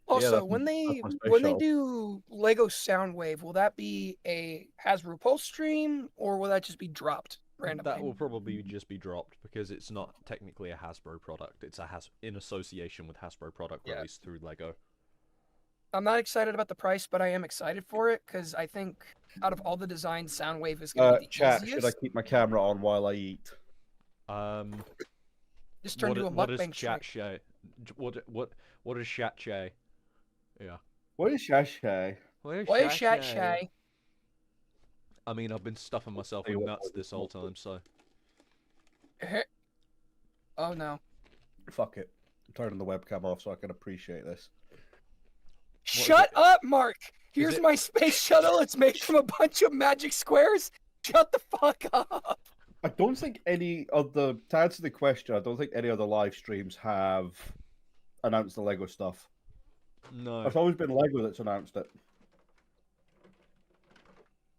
Yeah, Also, that's when my they space when they shuttle. do Lego Soundwave, will that be a Hasbro Pulse stream or will that just be dropped randomly? That will probably just be dropped because it's not technically a Hasbro product. It's a in association with Hasbro product Yeah. released through Lego. I'm not excited about the price, but I am excited for it because I think out of all the designs, Soundwave is going to be the Chat, easiest. should I keep my camera on while I eat? Just turn to a what does mukbang chat stream. say? What does chat say? Yeah. What is Shashay? What is Shat Shay? I mean, I've been stuffing myself Tell you with what, nuts this whole time, so. Oh no. Fuck it. I'm turning the webcam off so I can appreciate this. Shut up, Mark! Here's it- my space shuttle. It's made from a bunch of magic squares. Shut the fuck up. I don't think any of the, to answer the question, I don't think any of the live streams have announced the Lego stuff. No. It's always been Lego that's announced it.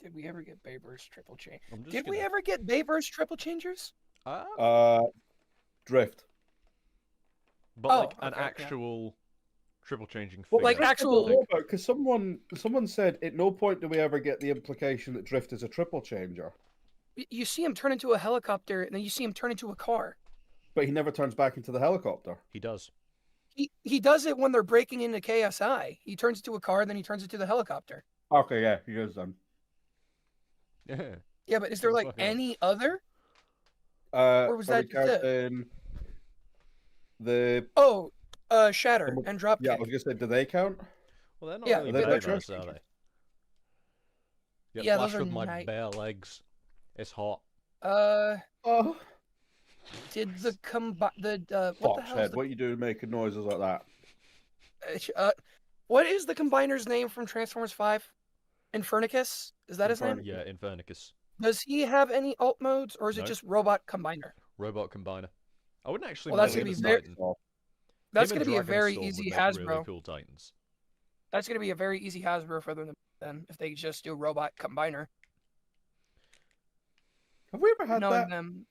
Did we ever get Bay-verse triple change? I'm just Did we gonna- ever get Bay-verse triple changers? Drift. But Oh, like an okay, yeah. actual triple changing Well, figure. like actual- because someone said at no point do we ever get the implication that Drift is a triple changer, You see him turn into a helicopter, and then you see him turn into a car. but he never turns back into the helicopter. He does. He does it when they're breaking into KSI. He turns into a car, then he turns into the helicopter. Okay, yeah, he is then. Yeah. Yeah, but is there like Fuck yeah. any other? Or was that just it? The Oh, Shatter Someone- and Dropkick. yeah, I was gonna say, do they count? Well, they're not Yeah, really they're Bay-verse, triple are they? Get Yeah, flashed those are with my nice. bare legs. It's hot. Oh, Did the what the Fox hell head, is the, what you doing making noises like that? what is the combiner's name from Transformers 5? Infernicus? Is that his name? Yeah, Infernicus. Does he have any alt modes, or is No. it just Robot Combiner? Robot Combiner. I wouldn't actually Well, that's mind gonna him be as very- Titan. That's Him going to and be a very Dragonstorm would easy make Hasbro. Really cool Titans. That's going to be a very easy Hasbro for them then, if they just do Robot Combiner. Have we ever had Knowing that? them,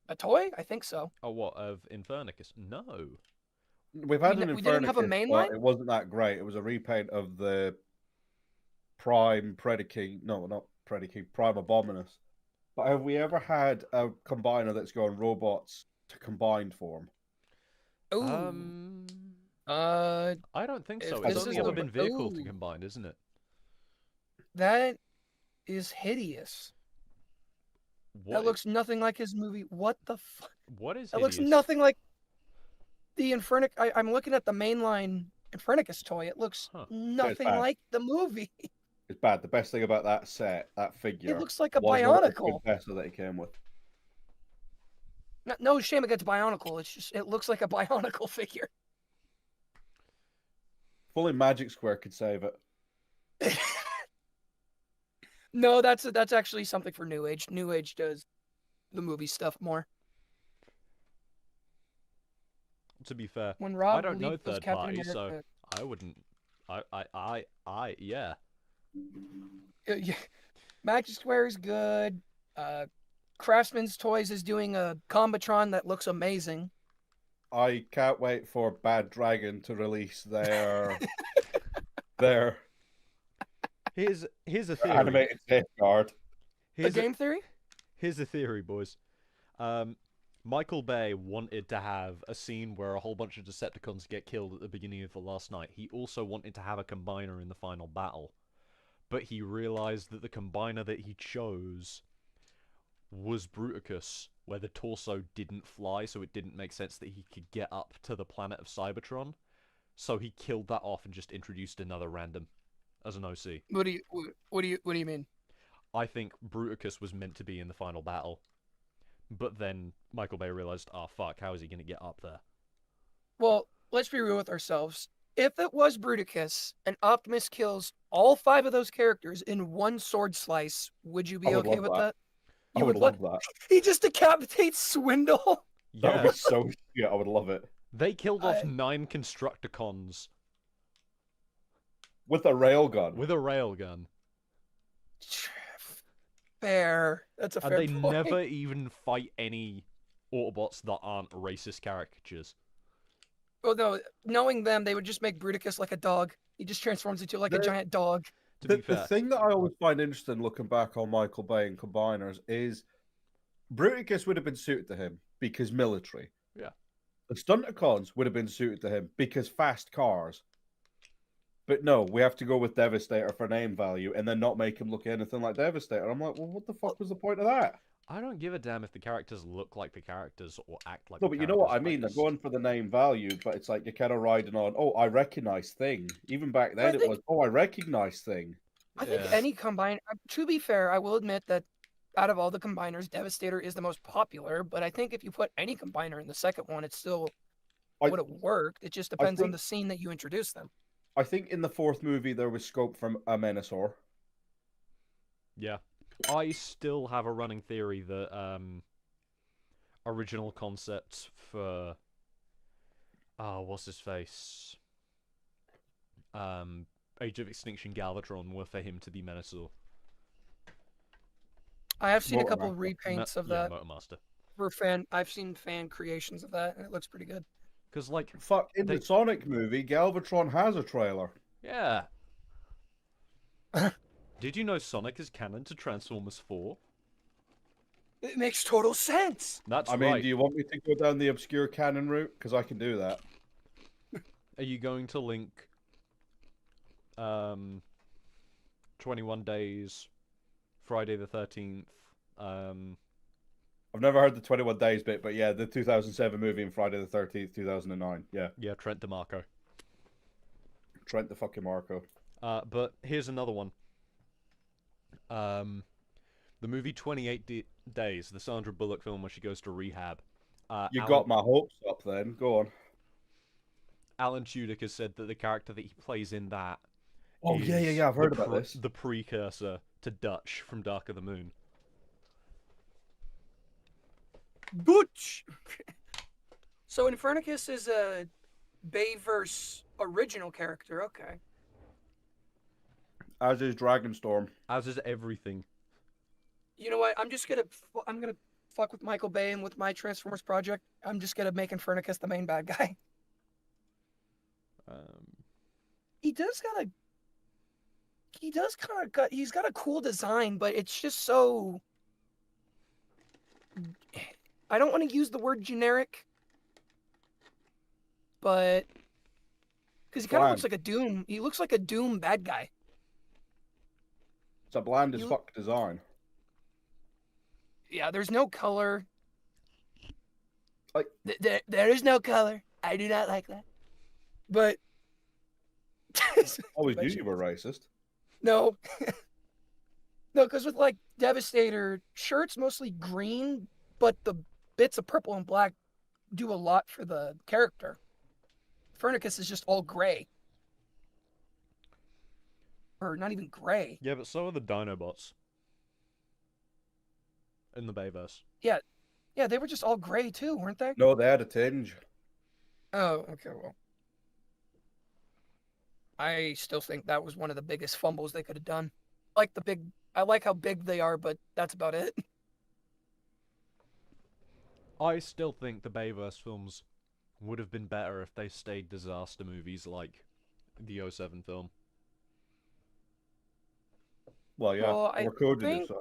a toy? I think so. Oh, what, of Infernicus? No. We've had an we didn't have a Infernicus, main but line? it wasn't that great. It was a repaint of the Prime Predaking. No, not Predaking. Prime Abominus. But have we ever had a combiner that's gone robots to combined form? Ooh. I don't think if so. this It's only is ever a- been vehicle to ooh. combined, isn't it? That is hideous. What That looks nothing like his movie. What the fuck? What is That looks hideous? nothing like the Infernic. I'm looking at the mainline Infernicus toy. It looks Huh. nothing bad. like the movie. It's bad. The best thing about that set, that figure, It looks like a was that it was Bionicle. the Bessa that it came with. No shame against Bionicle. It's just it looks like a Bionicle figure. If only Magic Square could save it. No, that's actually something for New Age. New Age does the movie stuff more. To be fair, When Rob I don't know Leaf was third Captain party, so America, I wouldn't. Yeah. yeah, Magic Square is good. Craftsman's Toys is doing a Combatron that looks amazing. I can't wait for Bad Dragon to release their Here's a theory. animated safeguard. A game theory? Here's a theory, boys. Michael Bay wanted to have a scene where a whole bunch of Decepticons get killed at the beginning of the last night. He also wanted to have a combiner in the final battle. But he realized that the combiner that he chose was Bruticus, where the torso didn't fly, so it didn't make sense that he could get up to the planet of Cybertron. So he killed that off and just introduced another random as an OC. What do you mean? I think Bruticus was meant to be in the final battle. But then Michael Bay realized, oh fuck, how is he going to get up there? Well, let's be real with ourselves. If it was Bruticus and Optimus kills all 5 of those characters in one sword slice, would you be okay with that? I would love that. He just decapitates Swindle. That Yeah, would be so shit. I would love it. they killed off 9 Constructicons With a railgun. with a railgun. Fair. That's a And fair they point. never even fight any Autobots that aren't racist caricatures. Well, no, knowing them, they would just make Bruticus like a dog. He just transforms into like a giant dog. To The be fair, thing that I always find interesting looking back on Michael Bay and combiners is Bruticus would have been suited to him because military. Yeah. The Stunticons would have been suited to him because fast cars. But no, we have to go with Devastator for name value and then not make him look anything like Devastator. I'm like, well, what the fuck was the point of that? I don't give a damn if the characters look like the characters or act like No, the but you know what I characters mean. They're raised. going for the name value, but it's like you're kind of riding on, oh, I recognize Thing. Even back then, it was, oh, I recognize Thing. I think Yeah. any combine. To be fair, I will admit that out of all the combiners, Devastator is the most popular. But I think if you put any combiner in the second one, it still would have worked. It just depends on think- the scene that you introduce them. I think in the 4th movie there was scope from a Menasor. Yeah. I still have a running theory that original concepts for what's his face? Age of Extinction Galvatron were for him to be Menasor. I have seen a Motor couple of Master. repaints of Yeah, that Motormaster. for fan. I've seen fan creations of that, and it looks pretty good. Because, like, Fuck, in They- the Sonic movie, Galvatron has a trailer. yeah. Did you know Sonic is canon to Transformers 4? It makes total sense. That's I mean, right. do you want me to go down the obscure canon route? Because I can do that. Are you going to link 21 Days, Friday the 13th, I've never heard the 21 Days bit, but yeah, the 2007 movie and Friday the 13th, 2009. Yeah, yeah, Trent DeMarco. Trent the fucking Marco. But here's another one. The movie 28 Days, the Sandra Bullock film where she goes to rehab. You got my hopes up then. Go on. Alan Tudyk has said that the character that he plays in that Oh, is yeah, I've heard the about this. the precursor to Dutch from Dark of the Moon. Dutch. So Infernicus is a Bay-verse original character. Okay. As is Dragonstorm. As is everything. You know what? I'm gonna fuck with Michael Bay and with my Transformers project. I'm just gonna make Infernicus the main bad guy. He's got a cool design, but it's just so. I don't want to use the word generic, but because he kind of Fine. looks like a Doom. He looks like a Doom bad guy. It's a bland as You- fuck design. Yeah, there's no color. Like- There is no color. I do not like that. But Always knew you were racist. no, no, because with like Devastator, sure it's mostly green, but the bits of purple and black do a lot for the character. Infernicus is just all gray. Or not even gray. Yeah, but so are the Dinobots. In the Bay-verse. Yeah, they were just all gray too, weren't they? No, they had a tinge. Oh, okay, well. I still think that was one of the biggest fumbles they could have done. I like how big they are, but that's about it. I still think the Bay-verse films would have been better if they stayed disaster movies like the 07 film. Well, yeah, Well, we're coded as such.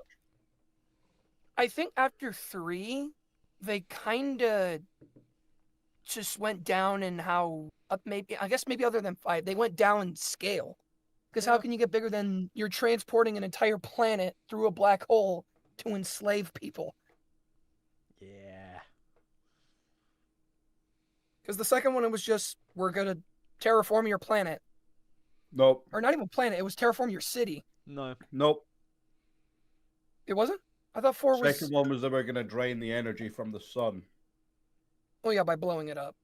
I think after 3, they kind of just went down in how maybe other than 5, they went down in scale. Because how can you get bigger than you're transporting an entire planet through a black hole to enslave people? Yeah. Because the second one, it was just, we're going to terraform your planet. Nope. Or not even planet, it was terraform your city. No. Nope. It wasn't? I thought 4 was... Second one was they were going to drain the energy from the sun. Oh yeah, by blowing it up.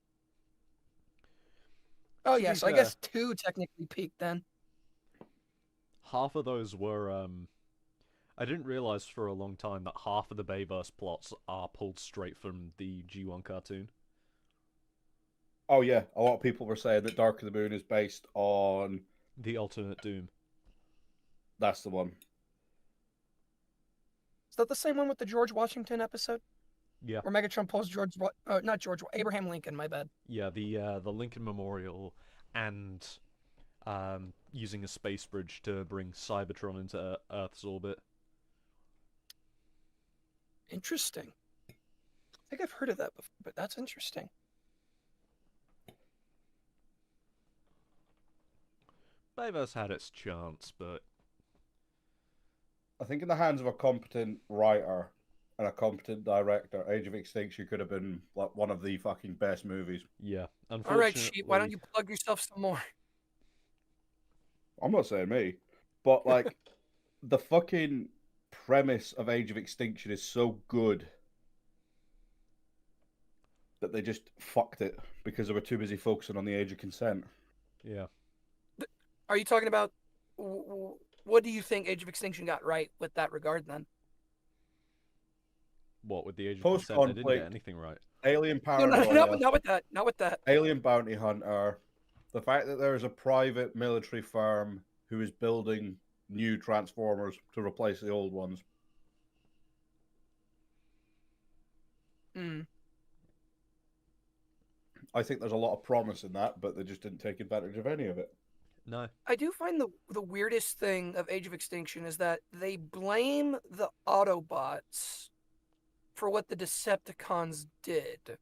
Oh yeah, so I guess 2 technically peaked then. Half of those were, I didn't realize for a long time that half of the Bay-verse plots are pulled straight from the G1 cartoon. Oh yeah, a lot of people were saying that Dark of the Moon is based on... The alternate Doom. That's the one. Is that the same one with the George Washington episode? Yeah. Where Megatron pulls Abraham Lincoln, my bad. Yeah, the Lincoln Memorial and using a space bridge to bring Cybertron into Earth's orbit. Interesting. I think I've heard of that before, but that's interesting. Bay-verse had its chance, but... I think in the hands of a competent writer and a competent director, Age of Extinction could have been like one of the fucking best movies. Yeah, All right, Sheep, why don't you plug yourself some more? I'm not saying me, but like the fucking premise of Age of Extinction is so good that they just fucked it because they were too busy focusing on the Age of Consent. Yeah. Are you talking about what do you think Age of Extinction got right with that regard then? What, with the Age of Consent? They didn't get anything right. Alien paranoia. No, not with that. Not with that. Alien bounty hunter. The fact that there is a private military firm who is building new Transformers to replace the old ones. Mm. I think there's a lot of promise in that, but they just didn't take advantage of any of it. No. I do find the weirdest thing of Age of Extinction is that they blame the Autobots for what the Decepticons did.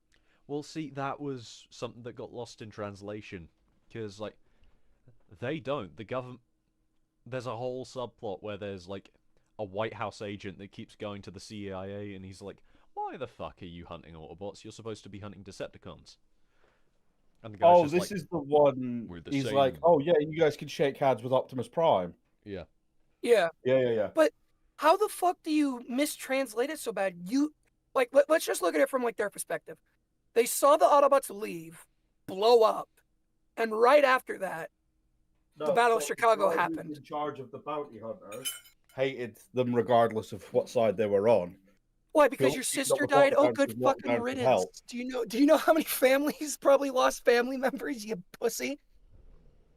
Well, see, that was something that got lost in translation. Because, like, they don't. The government... There's a whole subplot where there's, like, a White House agent that keeps going to the CIA, and he's like, why the fuck are you hunting Autobots? You're supposed to be hunting Decepticons. And the guy's this is the one. He's same... like, oh yeah, you guys can shake hands with Optimus Prime. Yeah. Yeah. Yeah. But how the fuck do you mistranslate it so bad? Let's just look at it from like their perspective. They saw the Autobots leave, blow up, and right after that, the Battle of Chicago happened. In charge of the bounty hunters hated them regardless of what side they were on. Why? Because your sister died? Oh, good fucking riddance. Do you know how many families probably lost family members, you pussy?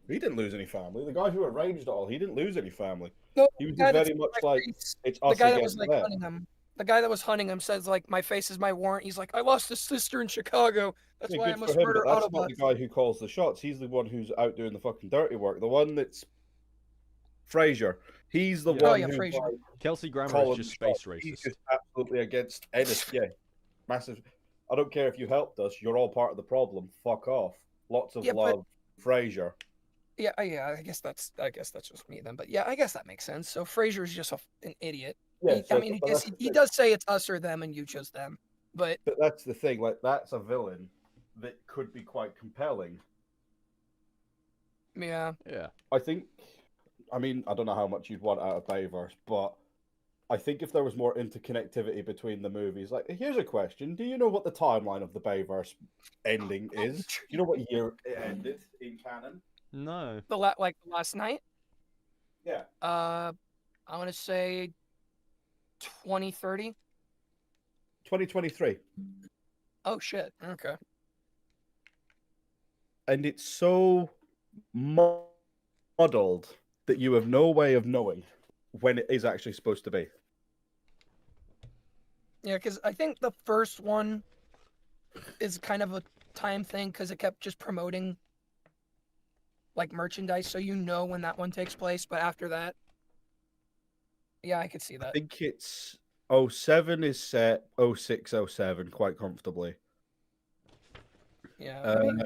He didn't lose any family. The guy who arranged it all, he didn't lose any family. No, he was very much like, it's us the guy that was against like them. hunting him. The guy that was hunting him says like, my face is my warrant. He's like, I lost a sister in Chicago. That's why I must murder That's Autobots. not the guy who calls the shots. He's the one who's out doing the fucking dirty work. The one that's Fraser. He's the one who Fraser. Kelsey Grammer is just space racist. He's just absolutely against anything. Yeah, massive. I don't care if you helped us. You're all part of the problem. Fuck off. Lots of love, Fraser. Yeah. I guess that's just me then. But yeah, I guess that makes sense. So Fraser's just an idiot. Yeah, he does say it's us or them, and you chose them. But that's the thing. Like, that's a villain that could be quite compelling. Yeah. I think. I mean, I don't know how much you'd want out of Bay-verse, but I think if there was more interconnectivity between the movies, like here's a question: do you know what the timeline of the Bay-verse ending is? Do you know what year it ended in canon? No. Like last night? Yeah. I want to say 2030. 2023. Oh shit. Okay. And it's so muddled that you have no way of knowing when it is actually supposed to be. Yeah, because I think the first one is kind of a time thing because it kept just promoting like merchandise, so you know when that one takes place. But after that, yeah, I could see I that. think it's 07 is set 06, 07 quite comfortably. Yeah, I mean,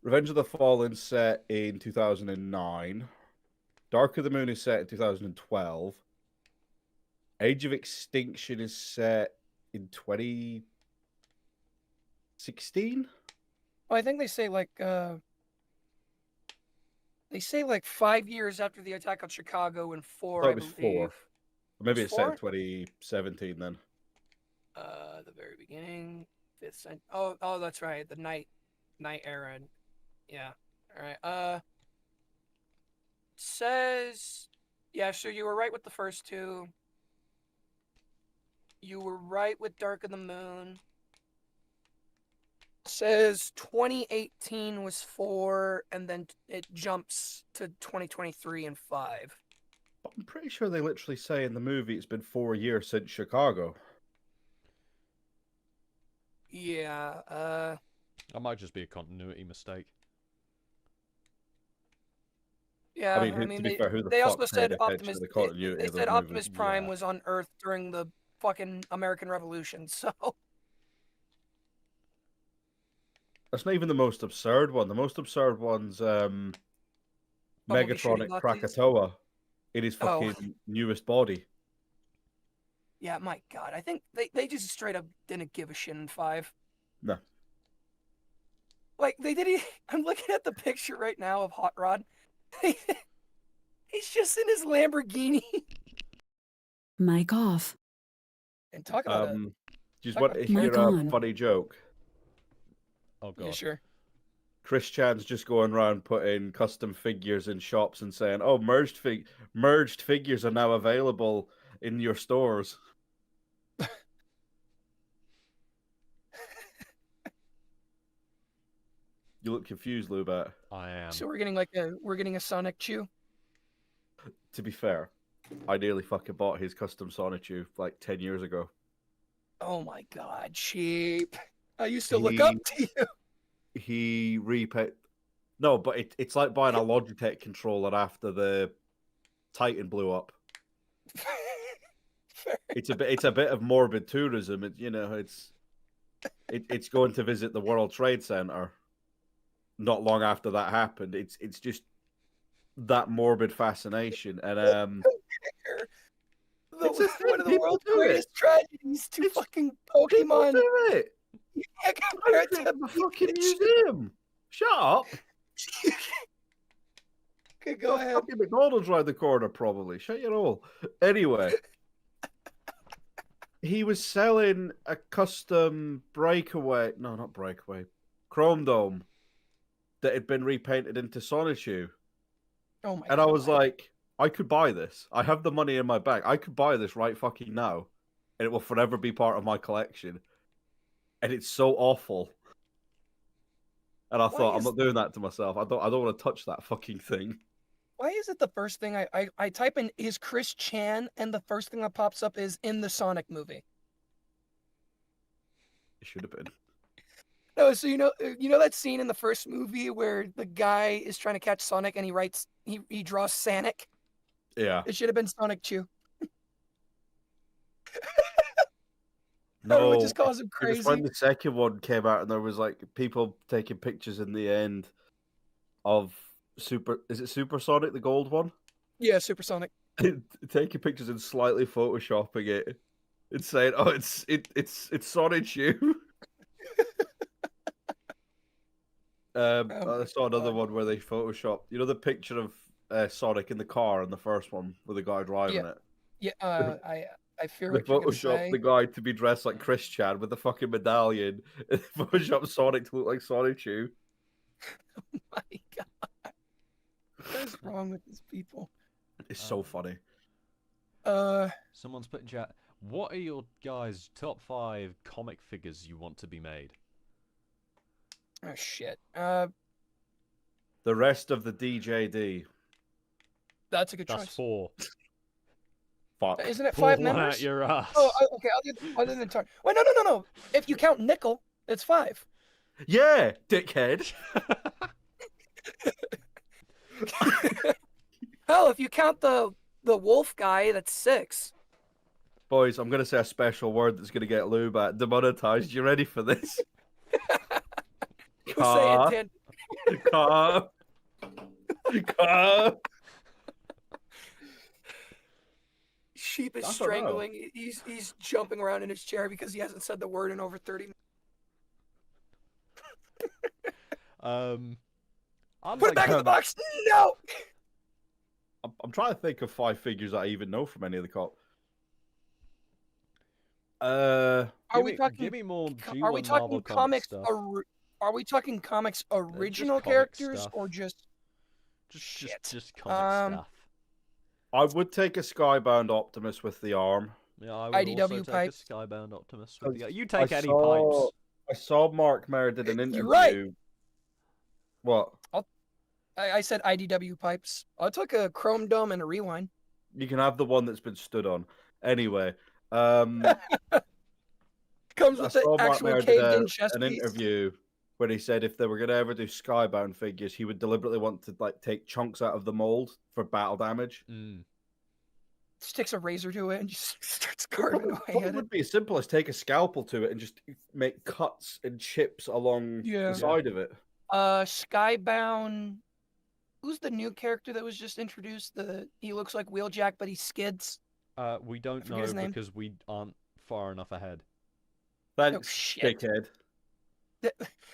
Revenge of the Fallen set in 2009. Dark of the Moon is set in 2012. Age of Extinction is set in 2016. well, I think they say like 5 years after the attack on Chicago and four, Oh, I it was believe. 4. Maybe It was it's set in 4? 2017 then. The very beginning, 5th century. Oh, that's right. The night era. Yeah. All right. Says, yeah. So you were right with the first two. You were right with Dark of the Moon. Says 2018 was 4, and then it jumps to 2023 and 5. But I'm pretty sure they literally say in the movie it's been 4 years since Chicago. Yeah. That might just be a continuity mistake. Yeah. I mean, to be fair, who the they fuck also paid said attention Optimus. to the continuity They of those said movies? Optimus Prime Yeah. was on Earth during the fucking American Revolution. So That's not even the most absurd one. The most absurd one's Bumblebee shooting Megatronic Nazis. Krakatoa in his Oh. fucking newest body. Yeah, my God. I think they just straight up didn't give a shit in 5. No. Like, they didn't. I'm looking at the picture right now of Hot Rod. He's just in his Lamborghini. Mic off. And talk about it. Do you just Talk want about to hear Mic a on. funny joke? Oh god. Yeah, sure. Chris Chan's just going around putting custom figures in shops and saying, "Oh, merged figures are now available in your stores." You look confused, Loubat. I am. So we're getting a Sonic Chew. To be fair, I nearly fucking bought his custom Sonichu like 10 years ago. Oh my God, cheap. I used to look up to you. He repaid. No, but it's like buying a Logitech controller after the Titan blew up. Fair. It's a bit of morbid tourism. It's going to visit the World Trade Center. Not long after that happened, it's just that morbid fascination, and it's a thing. One of the People world's do greatest it. tragedies to It's- fucking People Pokemon. do it. You can't compare I it to think the fucking museum. Shut up. Okay, go ahead. Fucking McDonald's around the corner, probably. Shut your hole. Anyway, he was selling a custom breakaway. No, not breakaway. Chrome Dome that had been repainted into Sonichu. Oh my And God. I was like, I could buy this. I have the money in my bank. I could buy this right fucking now. And it will forever be part of my collection. And it's so awful. And I thought, I'm not doing that to myself. I don't want to touch that fucking thing. Why is it the first thing I type in is Chris Chan and the first thing that pops up is in the Sonic movie? It should have been. No, so you know that scene in the first movie where the guy is trying to catch Sonic and he draws Sonic? Yeah. It should have been Sonic Chew. No, Everyone just calls him it was crazy. when the second one came out and there was like people taking pictures in the end of is it Supersonic, the gold one? Yeah, Supersonic. Taking pictures and slightly photoshopping it and saying, "Oh, it's Sonic you." I saw another one where they photoshopped, the picture of Sonic in the car in the first one with the guy driving it. Yeah, I fear They what you're gonna photoshopped say. the guy to be dressed like Chris Chan with the fucking medallion. And they photoshopped Sonic to look like Sonic Chew. My God, what is wrong with these people? It's so funny. Someone's put in chat, what are your guys' top 5 comic figures you want to be made? Oh shit. The rest of the DJD. That's a good That's choice. 4. Fuck. Isn't it Pull 5 one members? out your ass. Oh, okay. Other than Tar. Wait, no. If you count Nickel, it's 5. Yeah, dickhead. Hell, if you count the wolf guy, that's 6. Boys, I'm gonna say a special word that's gonna get Loubat demonetized. You ready for this? Go say it, Dan. Car. Car. Sheep is I don't know. strangling. He's jumping around in his chair because he hasn't said the word in over 30 minutes. Put it back in the box. No. I'm trying to think of 5 figures I even know from any of the cop. Give me more G1 Are we talking Marvel comics? stuff. Are we talking comics original comic characters stuff. or just Just comic stuff. I would take a Skybound Optimus with the arm. Yeah, I would IDW also take pipes. a Skybound Optimus. With the... You I take any saw- pipes. I saw Mark Mayer did an interview. You're right. What? I said IDW pipes. I took a chrome dome and a rewind. You can have the one that's been stood on. Anyway, Comes I with the saw Mark actual Mayer did caved-in chest an piece. interview where he said if they were going to ever do Skybound figures, he would deliberately want to like take chunks out of the mold for battle damage. Sticks a razor to it and just starts Probably, carving away probably at it. would be as simple as take a scalpel to it and just make cuts and chips along the side of it. Skybound. Who's the new character that was just introduced? He looks like Wheeljack, but he skids. We don't forget know his name. because we aren't far enough ahead. Thanks, shit. dickhead.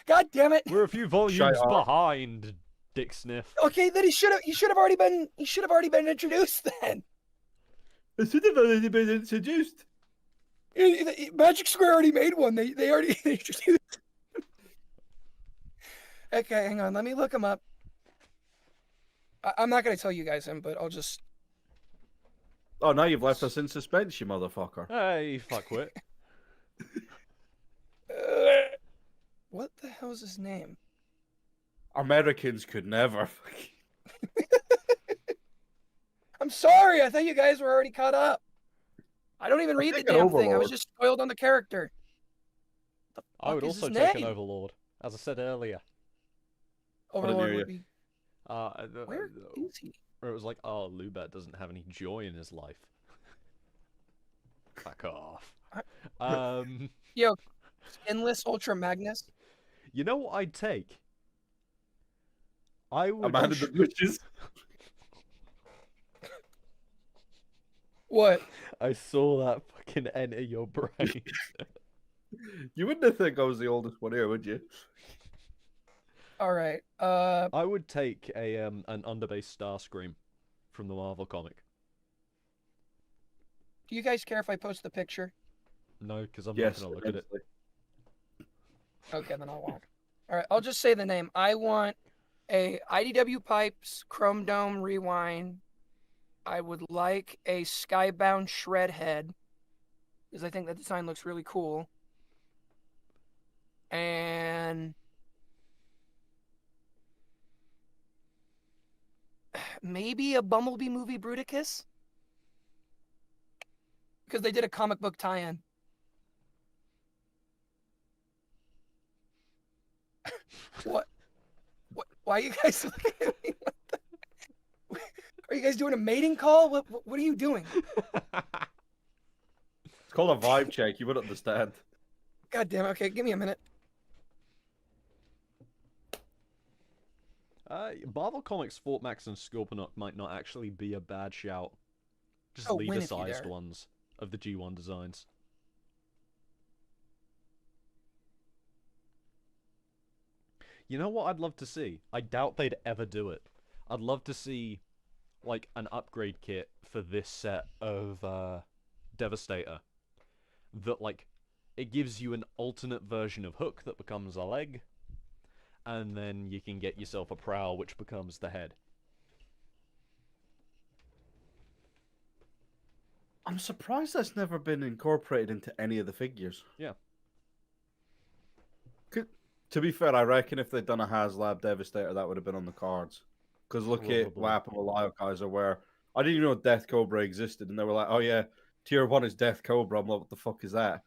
God damn it! We're a few volumes Shut up. behind, Dick Sniff. Okay, then he should have already been introduced then. It should have already been introduced. Magic Square already made one. They already introduced. Okay, hang on. Let me look him up. I'm not gonna tell you guys him, but I'll just. Oh, now you've left us in suspense, you motherfucker. Hey, fuckwit. What the hell is his name? Americans could never. I'm sorry. I thought you guys were already caught up. I don't even read the take an damn thing. I Overlord. was just spoiled on the character. The I would fuck is also his take an name? Overlord, as I said earlier. Overlord hear would be. Where is he? Where it was like, oh, Loubat doesn't have any joy in his life. Fuck off. Yo, Endless Ultra Magnus. You know what I'd take? I A would. man in the bushes. What? I saw that fucking enter your brain. You wouldn't think I was the oldest one here, would you? All right. I would take an underbase Starscream from the Marvel comic. Do you guys care if I post the picture? No, because I'm Yes. not gonna look at it. eventually. Okay, then I won't. All right, I'll just say the name. I want a IDW Pipes Chrome Dome Rewind. I would like a Skybound Shred Head because I think that design looks really cool. And maybe a Bumblebee movie Bruticus because they did a comic book tie-in. What? Why are you guys looking at me? Are you guys doing a mating call? What are you doing? It's called a vibe check. You would understand. God damn it. Okay, give me a minute. Marvel Comics Fort Max and Scorponok might not actually be a bad shout. Just Oh, win if you leader-sized dare. ones of the G1 designs. You know what I'd love to see? I doubt they'd ever do it. I'd love to see, like an upgrade kit for this set of Devastator that like it gives you an alternate version of Hook that becomes a leg, and then you can get yourself a Prowl which becomes the head. I'm surprised that's never been incorporated into any of the figures. Yeah. To be fair, I reckon if they'd done a HasLab Devastator, that would have been on the cards. Because look at what happened with Lyokaiser, where I didn't even know Death Cobra existed, and they were like, "Oh yeah, Tier 1 is Death Cobra." I'm like, "What the fuck is that?"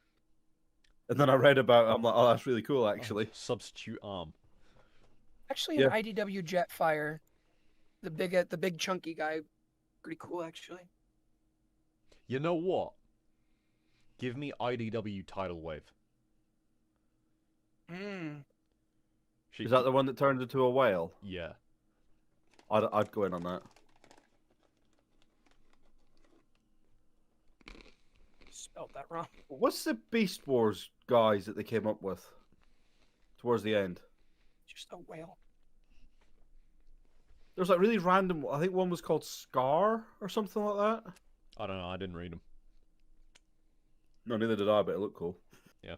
And then I read about it. I'm like, "Oh, that's really cool, actually." Substitute arm. Actually, an IDW Jetfire, the big chunky guy, pretty cool actually. You know what? Give me IDW Tidal Wave. Is that the one that turned into a whale? Yeah. I'd go in on that. Spelled that wrong. What's the Beast Wars guys that they came up with towards the end? Just a whale. There was like really random. I think one was called Scar or something like that. I don't know. I didn't read them. No, neither did I, but it looked cool. Yeah.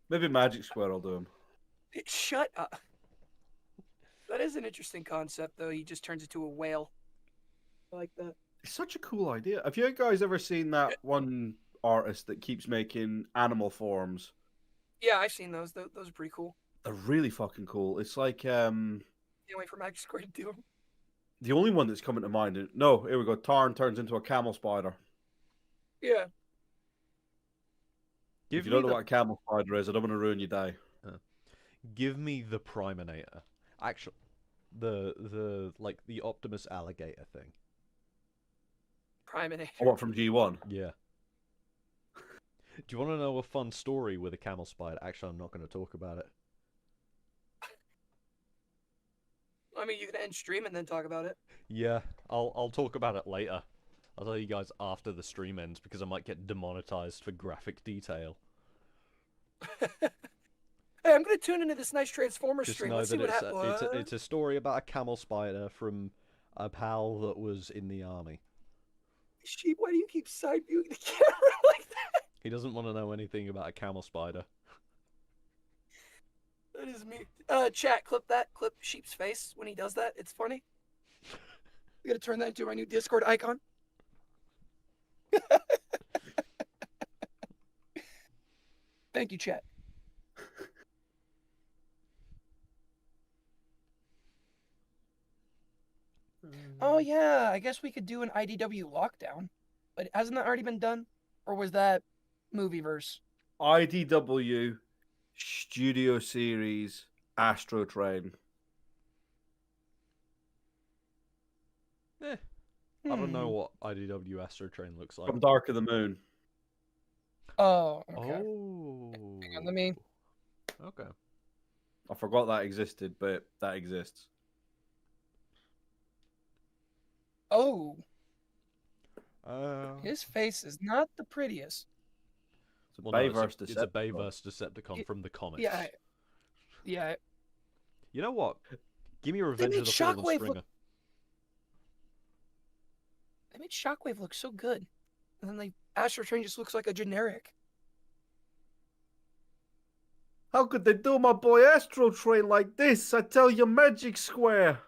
Maybe Magic Square will do him. Shut up. That is an interesting concept, though. He just turns into a whale. I like that. It's such a cool idea. Have you guys ever seen that one artist that keeps making animal forms? Yeah, I've seen those. Those are pretty cool. They're really fucking cool. It's like Can't wait for Magic Square to do them. the only one that's coming to mind. No, here we go. Tarn turns into a camel spider. Yeah. If you don't know what a camel spider is, I don't want to ruin your day. Give me the Priminator. Actually, the Optimus alligator thing. Priminator. What, from G1? Yeah. Do you want to know a fun story with a camel spider? Actually, I'm not going to talk about it. I mean, you can end stream and then talk about it. Yeah, I'll talk about it later. I'll tell you guys after the stream ends because I might get demonetized for graphic detail. Hey, I'm gonna tune into this nice Transformer Just stream. know Let's see that what happens. it's a story about a camel spider from a pal that was in the army. Sheep, why do you keep side viewing the camera like that? He doesn't want to know anything about a camel spider. That is me. Chat, clip Sheep's face when he does that. It's funny. We gotta turn that into my new Discord icon. Thank you, chat. Oh yeah, I guess we could do an IDW lockdown. But hasn't that already been done? Or was that Movieverse? IDW Studio Series Astro Train. I don't know what IDW Astro Train looks like. From Dark of the Moon. Oh, okay. Oh. Hang on, let me... Okay. I forgot that existed, but that exists. Oh. Uh, His face is not the prettiest. It's a well, no, Bay-verse it's a Decepticon. Bay-verse Decepticon from the comics. Yeah. Yeah. You know what? Give me Revenge of the Fallen Shockwave Stringer. They made Shockwave look so good. And then like Astro Train just looks like a generic. How could they do my boy Astro Train like this? I tell you, Magic Square.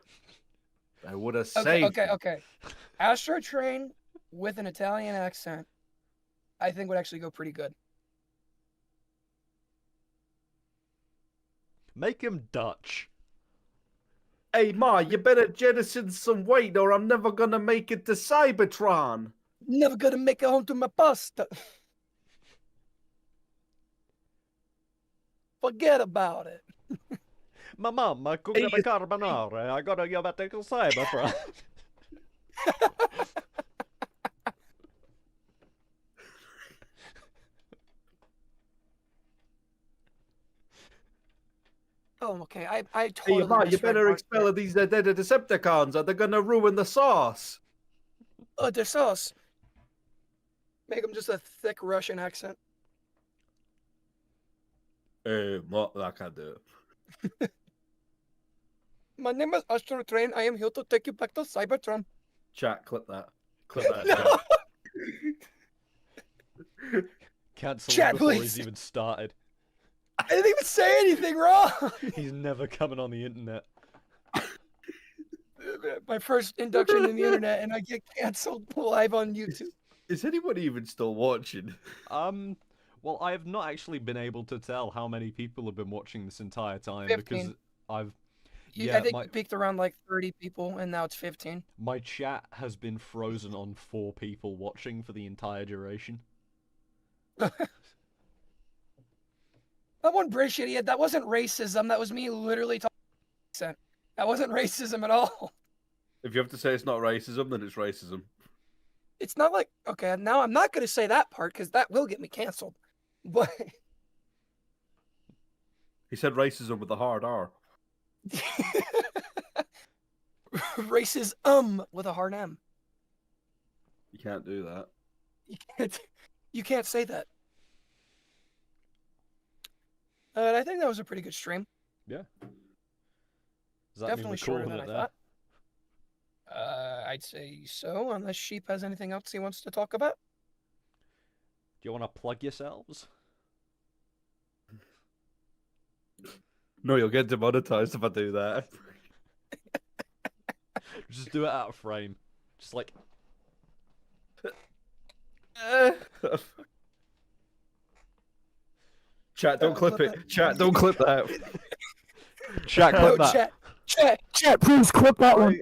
I would have saved. Okay. Astro Train with an Italian accent, I think would actually go pretty good. Make him Dutch. Hey, Ma, you better jettison some weight or I'm never gonna make it to Cybertron. Never gonna make it home to my pasta. Forget about it. My mama cooked up a carbonara. I gotta go back to Cybertron. Oh, okay. I totally. Hey, Ma, you misread better Mark expel there. these dead Decepticons or they're gonna ruin the sauce. Oh, the sauce. Make them just a thick Russian accent. Hey, Ma, I can't do it. My name is Astro Train. I am here to take you back to Cybertron. Chat, clip that. Clip that. No. Chat. Cancel Chat, him before please. he's even started. I didn't even say anything wrong. He's never coming on the internet. My first induction in the internet, and I get canceled live on YouTube. Is anybody even still watching? Well, I have not actually been able to tell how many people have been watching this entire time 15. because I've I think you peaked around like 30 people, and now it's 15. my chat has been frozen on 4 people watching for the entire duration. That one British idiot, that wasn't racism. That was me literally talking accent. That wasn't racism at all. If you have to say it's not racism, then it's racism. It's not like, okay, now I'm not going to say that part because that will get me canceled. But He said racism with a hard R. racism with a hard M. You can't do that. You can't say that. I think that was a pretty good stream. Yeah. Does that Definitely mean we're shorter calling than it I there? thought. I'd say so, unless Sheep has anything else he wants to talk about. Do you want to plug yourselves? No, you'll get demonetized if I do that. Just do it out of frame. Just like, Chat, don't clip it. Chat, don't clip that. chat, clip that. Chat, please clip that one.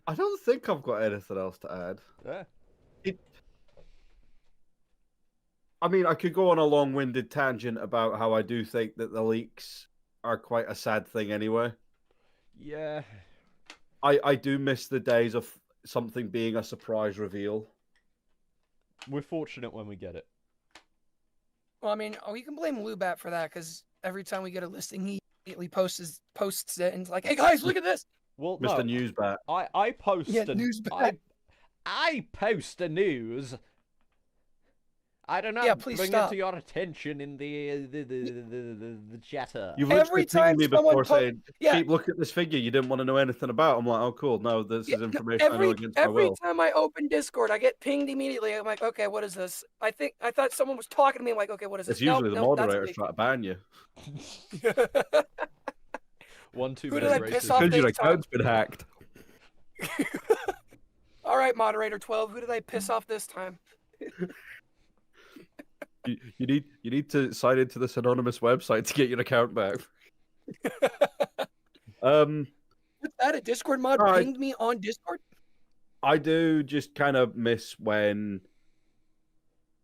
I don't think I've got anything else to add. Yeah. I mean, I could go on a long-winded tangent about how I do think that the leaks are quite a sad thing anyway. Yeah. I do miss the days of something being a surprise reveal. We're fortunate when we get it. Well, I mean, you can blame LouBat for that because every time we get a listing, he immediately posts it and it's like, "Hey guys, look at this." Well, Mr. no, Newsbat. I post Yeah, a, Newsbat. I post the news. I don't know. Yeah, please bring stop. it to your attention in the chatter. You've Every literally time pinged me someone before saying, yeah. "Keep look at this figure you didn't want to know anything about." I'm like, "Oh, cool. No, this is information I know against my every will." time I open Discord, I get pinged immediately. I'm like, "Okay, what is this?" I thought someone was talking to me. I'm like, "Okay, what is this?" It's usually the Nope, that's moderators trying to ban you. One too Who many did I piss races. off? Because your this time. account's been hacked. All right, moderator 12. Who did I piss off this time? You need to sign into this anonymous website to get your account back. What's that? A Discord mod Alright. pinged me on Discord? I do just kind of miss when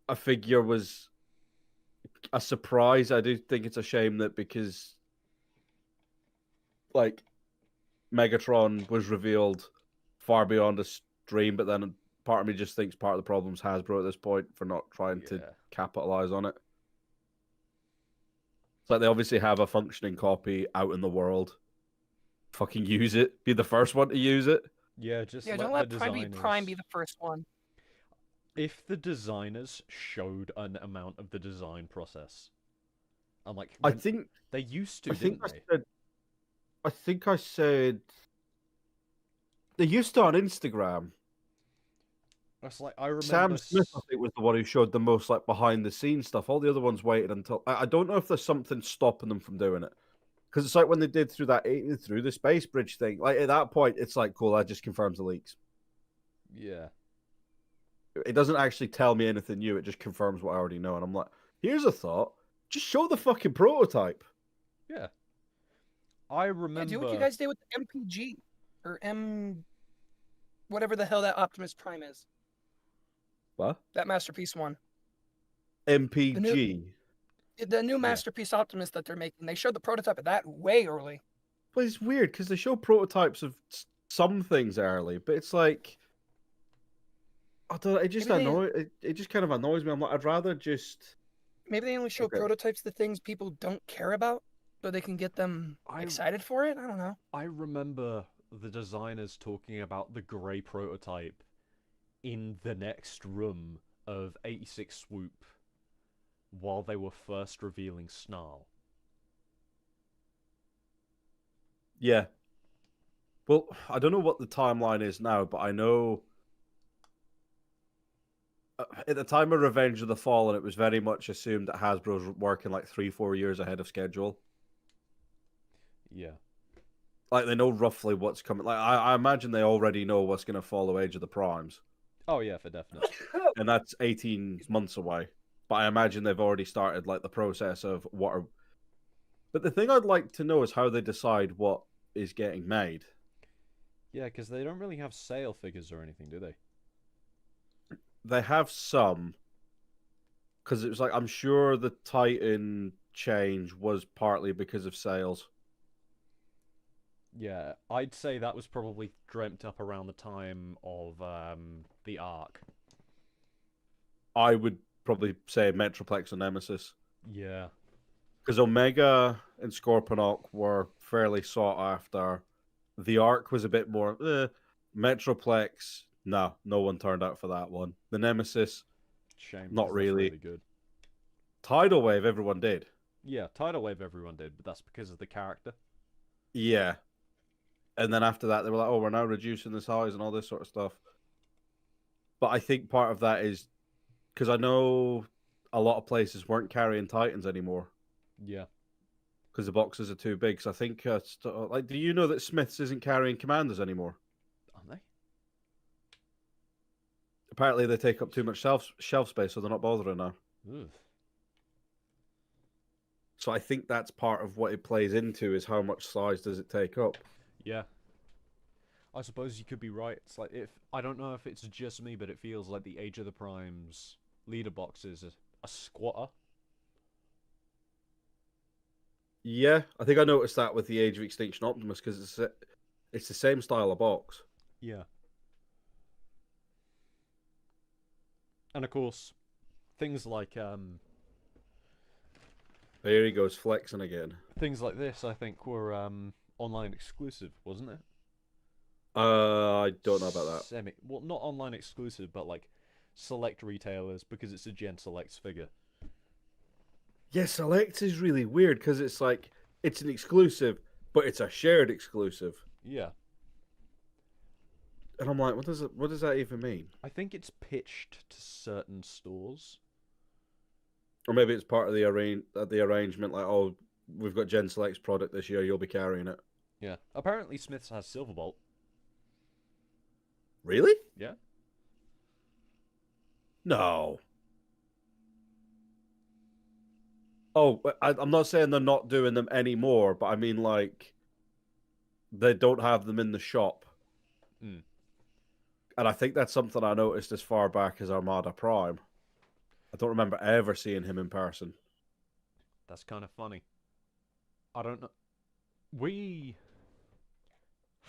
a figure was a surprise. I do think it's a shame that because like Megatron was revealed far beyond a stream, but then part of me just thinks part of the problem's Hasbro at this point for not trying to capitalize on it. It's like they obviously have a functioning copy out in the world. Fucking use it. Be the first one to use it. Yeah, just Yeah, let don't the let designers... Prime be the first one. If the designers showed an amount of the design process, I'm like, I think they used to, I think didn't I they? said. I think I said. They used to on Instagram. It's like I remember. Sam Smith, I think, was the one who showed the most like behind the scenes stuff. All the other ones waited until. I don't know if there's something stopping them from doing it, because it's like when they did through the space bridge thing. Like at that point, it's like cool. That just confirms the leaks. Yeah. It doesn't actually tell me anything new. It just confirms what I already know. And I'm like, here's a thought. Just show the fucking prototype. Yeah. I remember. Yeah, do what you guys did with the MPG or whatever the hell that Optimus Prime is. What? That Masterpiece one. MPG. The new Masterpiece Optimus that they're making. They showed the prototype of that way early. But it's weird because they show prototypes of some things early, but it's like I don't know. It just it just kind of annoys me. I'm like, I'd rather just. Maybe they only show prototypes the things people don't care about, so they can get them excited for it. I don't know. I remember the designers talking about the grey prototype in the next room of 86 Swoop while they were first revealing Snarl. Yeah. Well, I don't know what the timeline is now, but I know at the time of Revenge of the Fallen, it was very much assumed that Hasbro's working like 3-4 years ahead of schedule. Yeah. Like they know roughly what's coming. Like I imagine they already know what's going to follow Age of the Primes. Oh yeah, for definite. And that's 18 months away. But I imagine they've already started like the process of what are. But the thing I'd like to know is how they decide what is getting made. Yeah, because they don't really have sale figures or anything, do they? They have some. Because it was like, I'm sure the Titan change was partly because of sales. Yeah, I'd say that was probably dreamt up around the time of the Ark. I would probably say Metroplex and Nemesis. Yeah. Because Omega and Scorponok were fairly sought after. The Ark was a bit more. Metroplex, no one turned out for that one. The Nemesis, Shame. not That's really. good. Tidal Wave, everyone did. Yeah, Tidal Wave everyone did, but that's because of the character. Yeah. And then after that, they were like, oh, we're now reducing the size and all this sort of stuff. But I think part of that is because I know a lot of places weren't carrying Titans anymore. Yeah. Because the boxes are too big. So I think, like, do you know that Smiths isn't carrying Commanders anymore? Aren't they? Apparently, they take up too much shelf space, so they're not bothering now. Ugh. So I think that's part of what it plays into is how much size does it take up. Yeah. I suppose you could be right. It's like if I don't know if it's just me, but it feels like the Age of the Primes leader box is a squatter. Yeah, I think I noticed that with the Age of Extinction Optimus because it's the same style of box. Yeah. And of course, things like There he goes, flexing again. things like this, I think, were online exclusive, wasn't it? I don't know about that. Well, not online exclusive, but like select retailers because it's a Gen Selects figure. Yeah, Select is really weird because it's like it's an exclusive, but it's a shared exclusive. Yeah. And I'm like, what does that even mean? I think it's pitched to certain stores. Or maybe it's part of the arrangement, like, oh, we've got Gen Select's product this year, you'll be carrying it. Yeah. Apparently Smiths has Silverbolt. Really? Yeah. No. Oh, I'm not saying they're not doing them anymore, but I mean, like, they don't have them in the shop. Mm. And I think that's something I noticed as far back as Armada Prime. I don't remember ever seeing him in person. That's kind of funny. I don't know. We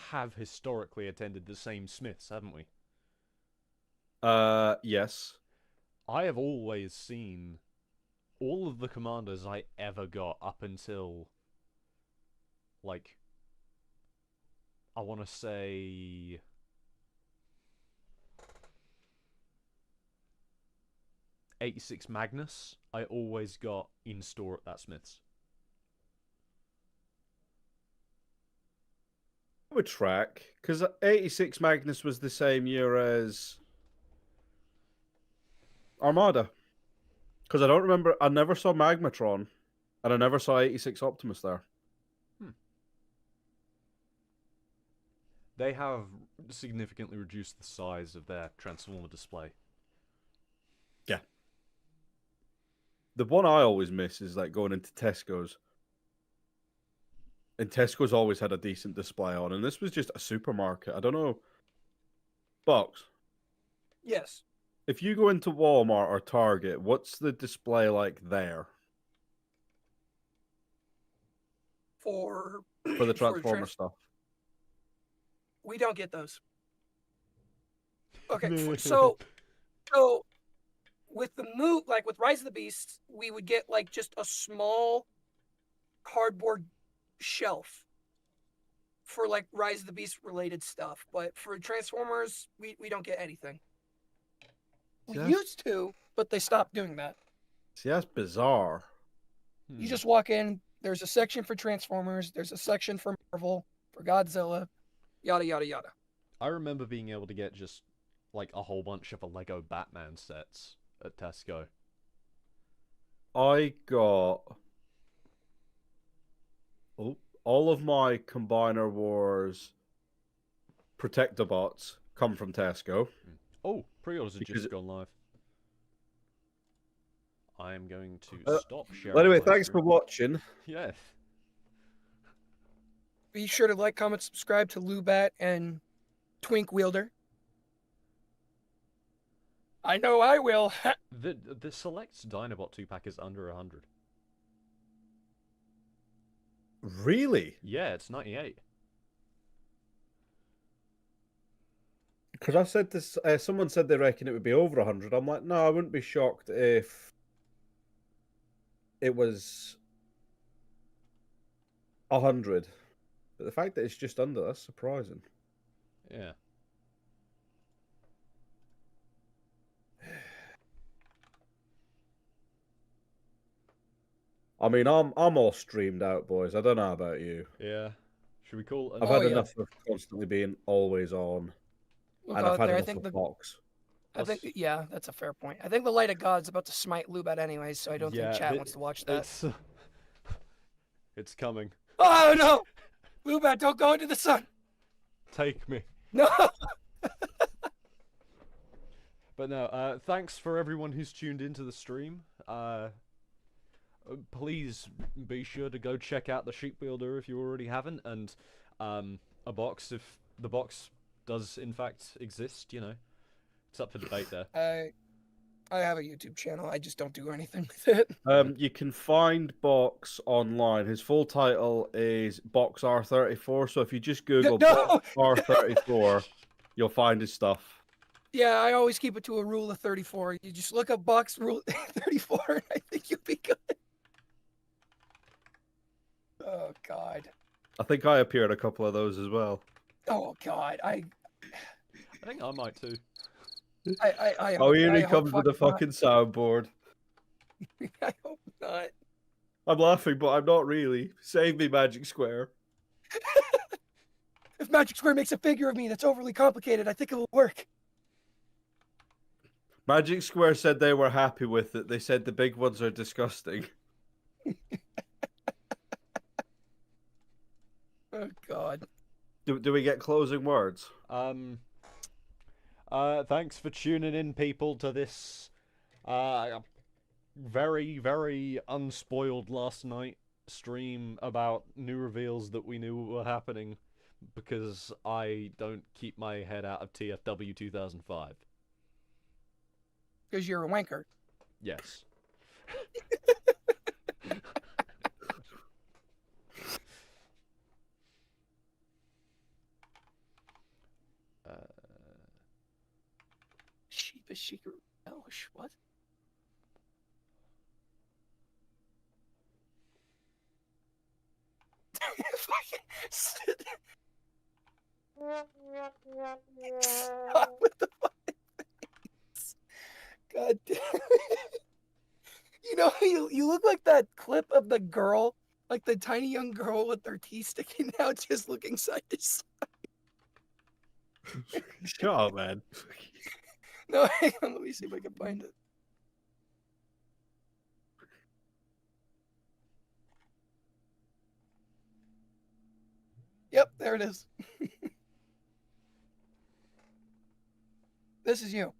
have historically attended the same Smiths, haven't we? Yes. I have always seen all of the commanders I ever got up until, like, I want to say 86 Magnus, I always got in store at that Smith's. I would track, because 86 Magnus was the same year as Armada. Because I don't remember, I never saw Magmatron, and I never saw 86 Optimus there. They have significantly reduced the size of their Transformer display. Yeah. The one I always miss is like going into Tesco's. And Tesco's always had a decent display on, and this was just a supermarket. I don't know. Box. Yes. If you go into Walmart or Target, what's the display like there? For For the Transformer stuff. We don't get those. Okay, so with the move, like with Rise of the Beasts, we would get like just a small cardboard shelf for like Rise of the Beast related stuff, but for Transformers, we don't get anything. We used to, but they stopped doing that. See, that's bizarre. You just walk in, there's a section for Transformers, there's a section for Marvel, for Godzilla, Yada yada yada. I remember being able to get just like a whole bunch of the Lego Batman sets at Tesco. I got all of my Combiner Wars Protectobots come from Tesco. Oh, pre-orders have just gone live. I am going to stop sharing. Anyway, my thanks screen. for watching. Yes. Be sure to like, comment, subscribe to Loubat and Twink Wielder. I know I will. The select Dinobot 2-pack is under 100. Really? Yeah, it's 98. Because I said this, someone said they reckon it would be over 100. I'm like, no, I wouldn't be shocked if it was 100. But the fact that it's just under, that's surprising. Yeah. I mean, I'm all streamed out, boys. I don't know about you. Yeah. Should we call? I've had enough of constantly being always on, Look and I've out had there. I enough think of Fox. I think, yeah, that's a fair point. I think the Light of God's about to smite Loubat anyways, so I don't think chat wants to watch that. It's coming. Oh no! Loubat, don't go into the sun! Take me. No! But no, thanks for everyone who's tuned into the stream. Please be sure to go check out the Sheep Builder if you already haven't, and a box if the box does in fact exist, you know. It's up for debate there. I have a YouTube channel, I just don't do anything with it. You can find Box online. His full title is Box R34, so if you just Google Box R34, you'll find his stuff. Yeah, I always keep it to a rule of 34. You just look up Box rule 34, and I think you'll be good. Oh, God. I think I appeared a couple of those as well. Oh, God. I think I might too. Oh, here he comes with the fucking soundboard. I hope not. I'm laughing, but I'm not really. Save me, Magic Square. If Magic Square makes a figure of me that's overly complicated, I think it will work. Magic Square said they were happy with it. They said the big ones are disgusting. Oh, God. Do we get closing words? Thanks for tuning in, people, to this very, very unspoiled last night stream about new reveals that we knew were happening, because I don't keep my head out of TFW 2005. Because you're a wanker. Yes. Sheepish secret relish. What? Stop with the fucking face. God damn it. You know, you look like that clip of the girl, like the tiny young girl with their teeth sticking out, just looking side to side. Shut up, man. No, hang on, let me see if I can find it. Yep, there it is. This is you.